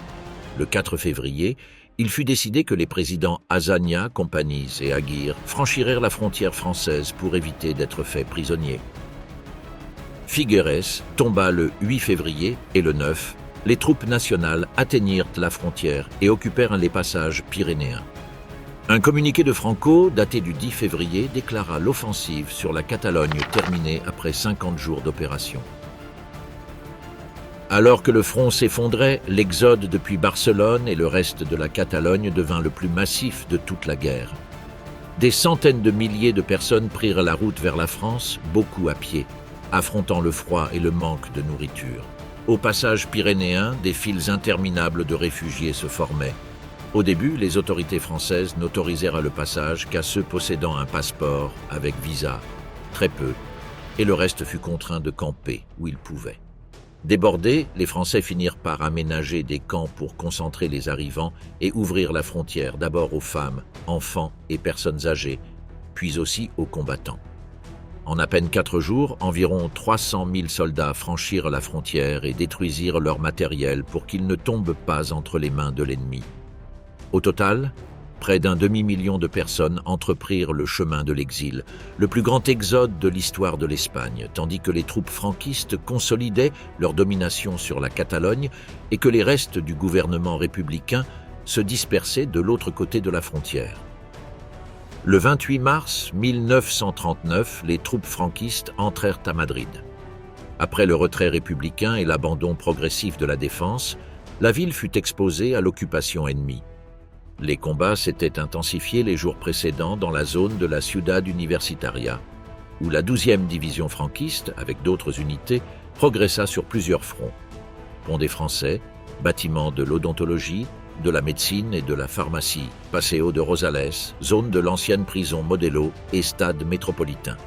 Le 4 février, il fut décidé que les présidents Azaña, Companys et Aguirre franchirent la frontière française pour éviter d'être faits prisonniers. Figueres tomba le 8 février et le 9, les troupes nationales atteignirent la frontière et occupèrent les passages pyrénéens. Un communiqué de Franco, daté du 10 février, déclara l'offensive sur la Catalogne terminée après 50 jours d'opération. Alors que le front s'effondrait, l'exode depuis Barcelone et le reste de la Catalogne devint le plus massif de toute la guerre. Des centaines de milliers de personnes prirent la route vers la France, beaucoup à pied, affrontant le froid et le manque de nourriture. Au passage pyrénéen, des files interminables de réfugiés se formaient. Au début, les autorités françaises n'autorisèrent le passage qu'à ceux possédant un passeport avec visa, très peu, et le reste fut contraint de camper où ils pouvaient. Débordés, les Français finirent par aménager des camps pour concentrer les arrivants et ouvrir la frontière d'abord aux femmes, enfants et personnes âgées, puis aussi aux combattants. En à peine 4 jours, environ 300 000 soldats franchirent la frontière et détruisirent leur matériel pour qu'il ne tombe pas entre les mains de l'ennemi. Au total, près d'un demi-million de personnes entreprirent le chemin de l'exil, le plus grand exode de l'histoire de l'Espagne, tandis que les troupes franquistes consolidaient leur domination sur la Catalogne et que les restes du gouvernement républicain se dispersaient de l'autre côté de la frontière. Le 28 mars 1939, les troupes franquistes entrèrent à Madrid. Après le retrait républicain et l'abandon progressif de la défense, la ville fut exposée à l'occupation ennemie. Les combats s'étaient intensifiés les jours précédents dans la zone de la Ciudad Universitaria, où la 12e division franquiste, avec d'autres unités, progressa sur plusieurs fronts. Pont des Français, bâtiments de l'odontologie, de la médecine et de la pharmacie, Paseo de Rosales, zone de l'ancienne prison Modelo et stade métropolitain.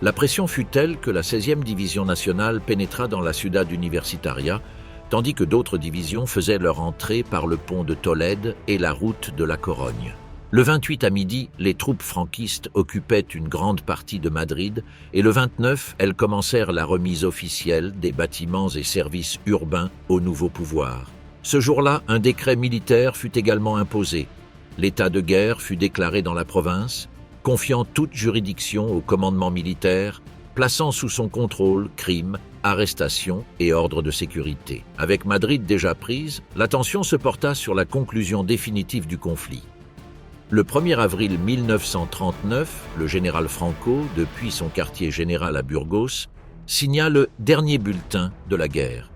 La pression fut telle que la 16e division nationale pénétra dans la Ciudad Universitaria, tandis que d'autres divisions faisaient leur entrée par le pont de Tolède et la route de la Corogne. Le 28 à midi, les troupes franquistes occupaient une grande partie de Madrid et le 29, elles commencèrent la remise officielle des bâtiments et services urbains au nouveau pouvoir. Ce jour-là, un décret militaire fut également imposé. L'état de guerre fut déclaré dans la province, confiant toute juridiction au commandement militaire, plaçant sous son contrôle crimes, arrestations et ordres de sécurité. Avec Madrid déjà prise, l'attention se porta sur la conclusion définitive du conflit. Le 1er avril 1939, le général Franco, depuis son quartier général à Burgos, signa le dernier bulletin de la guerre.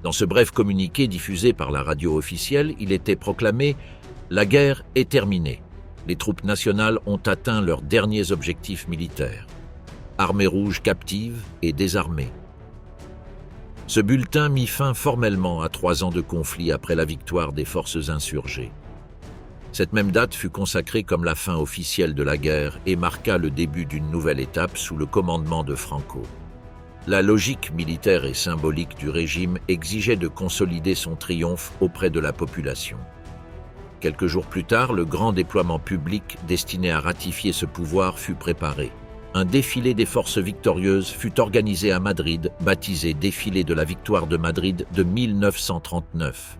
Dans ce bref communiqué diffusé par la radio officielle, il était proclamé « La guerre est terminée. Les troupes nationales ont atteint leurs derniers objectifs militaires. Armée rouge captive et désarmée. » Ce bulletin mit fin formellement à 3 ans de conflit après la victoire des forces insurgées. Cette même date fut consacrée comme la fin officielle de la guerre et marqua le début d'une nouvelle étape sous le commandement de Franco. La logique militaire et symbolique du régime exigeait de consolider son triomphe auprès de la population. Quelques jours plus tard, le grand déploiement public destiné à ratifier ce pouvoir fut préparé. Un défilé des forces victorieuses fut organisé à Madrid, baptisé Défilé de la victoire de Madrid de 1939.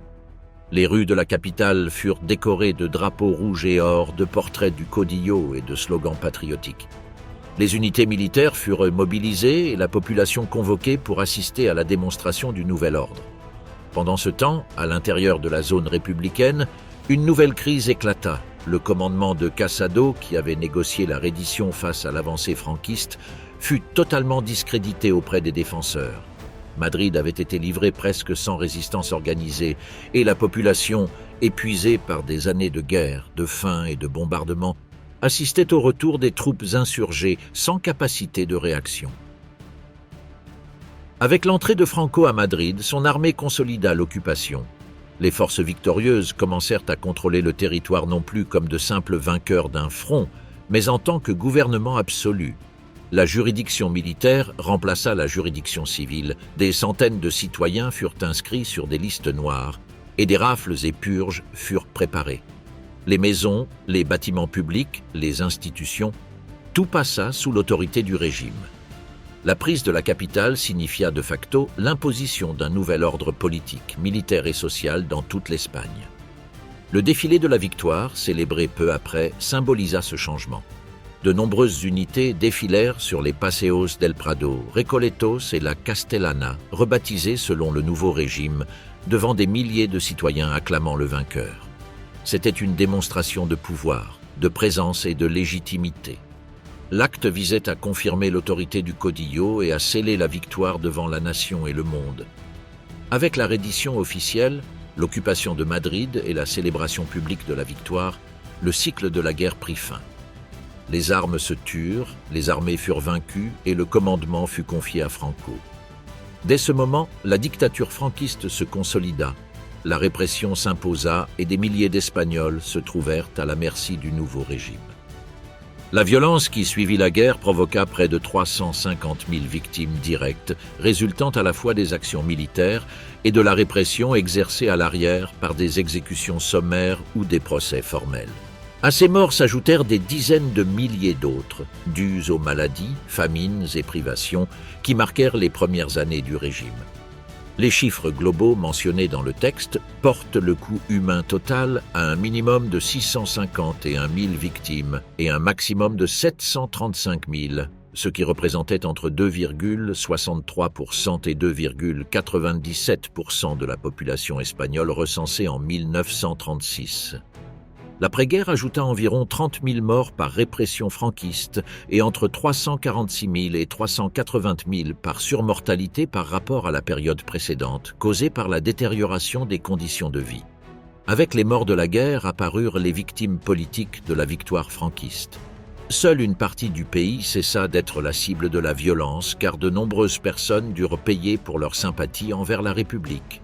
Les rues de la capitale furent décorées de drapeaux rouges et or, de portraits du caudillo et de slogans patriotiques. Les unités militaires furent mobilisées et la population convoquée pour assister à la démonstration du nouvel ordre. Pendant ce temps, à l'intérieur de la zone républicaine, une nouvelle crise éclata. Le commandement de Casado, qui avait négocié la reddition face à l'avancée franquiste, fut totalement discrédité auprès des défenseurs. Madrid avait été livrée presque sans résistance organisée et la population, épuisée par des années de guerre, de faim et de bombardements, assistait au retour des troupes insurgées sans capacité de réaction. Avec l'entrée de Franco à Madrid, son armée consolida l'occupation. Les forces victorieuses commencèrent à contrôler le territoire non plus comme de simples vainqueurs d'un front, mais en tant que gouvernement absolu. La juridiction militaire remplaça la juridiction civile, des centaines de citoyens furent inscrits sur des listes noires, et des rafles et purges furent préparées. Les maisons, les bâtiments publics, les institutions, tout passa sous l'autorité du régime. La prise de la capitale signifia de facto l'imposition d'un nouvel ordre politique, militaire et social dans toute l'Espagne. Le défilé de la victoire, célébré peu après, symbolisa ce changement. De nombreuses unités défilèrent sur les Paseos del Prado, Recoletos et la Castellana, rebaptisés selon le nouveau régime, devant des milliers de citoyens acclamant le vainqueur. C'était une démonstration de pouvoir, de présence et de légitimité. L'acte visait à confirmer l'autorité du caudillo et à sceller la victoire devant la nation et le monde. Avec la reddition officielle, l'occupation de Madrid et la célébration publique de la victoire, le cycle de la guerre prit fin. Les armes se turent, les armées furent vaincues et le commandement fut confié à Franco. Dès ce moment, la dictature franquiste se consolida, la répression s'imposa et des milliers d'Espagnols se trouvèrent à la merci du nouveau régime. La violence qui suivit la guerre provoqua près de 350 000 victimes directes, résultant à la fois des actions militaires et de la répression exercée à l'arrière par des exécutions sommaires ou des procès formels. À ces morts s'ajoutèrent des dizaines de milliers d'autres, dues aux maladies, famines et privations qui marquèrent les premières années du régime. Les chiffres globaux mentionnés dans le texte portent le coût humain total à un minimum de 651 000 victimes et un maximum de 735 000, ce qui représentait entre 2,63% et 2,97% de la population espagnole recensée en 1936. L'après-guerre ajouta environ 30 000 morts par répression franquiste et entre 346 000 et 380 000 par surmortalité par rapport à la période précédente, causée par la détérioration des conditions de vie. Avec les morts de la guerre apparurent les victimes politiques de la victoire franquiste. Seule une partie du pays cessa d'être la cible de la violence car de nombreuses personnes durent payer pour leur sympathie envers la République.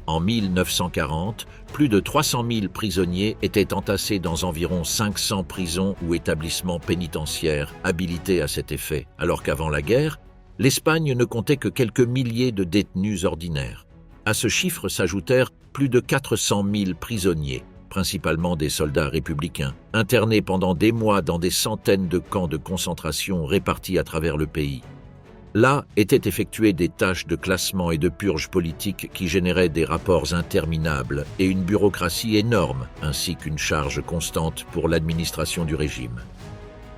En 1940, plus de 300 000 prisonniers étaient entassés dans environ 500 prisons ou établissements pénitentiaires habilités à cet effet, alors qu'avant la guerre, l'Espagne ne comptait que quelques milliers de détenus ordinaires. À ce chiffre s'ajoutèrent plus de 400 000 prisonniers, principalement des soldats républicains, internés pendant des mois dans des centaines de camps de concentration répartis à travers le pays. Là étaient effectuées des tâches de classement et de purge politique qui généraient des rapports interminables et une bureaucratie énorme, ainsi qu'une charge constante pour l'administration du régime.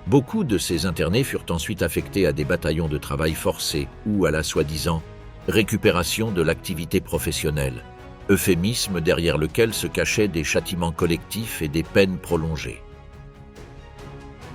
Beaucoup de ces internés furent ensuite affectés à des bataillons de travail forcé ou à la soi-disant récupération de l'activité professionnelle, euphémisme derrière lequel se cachaient des châtiments collectifs et des peines prolongées.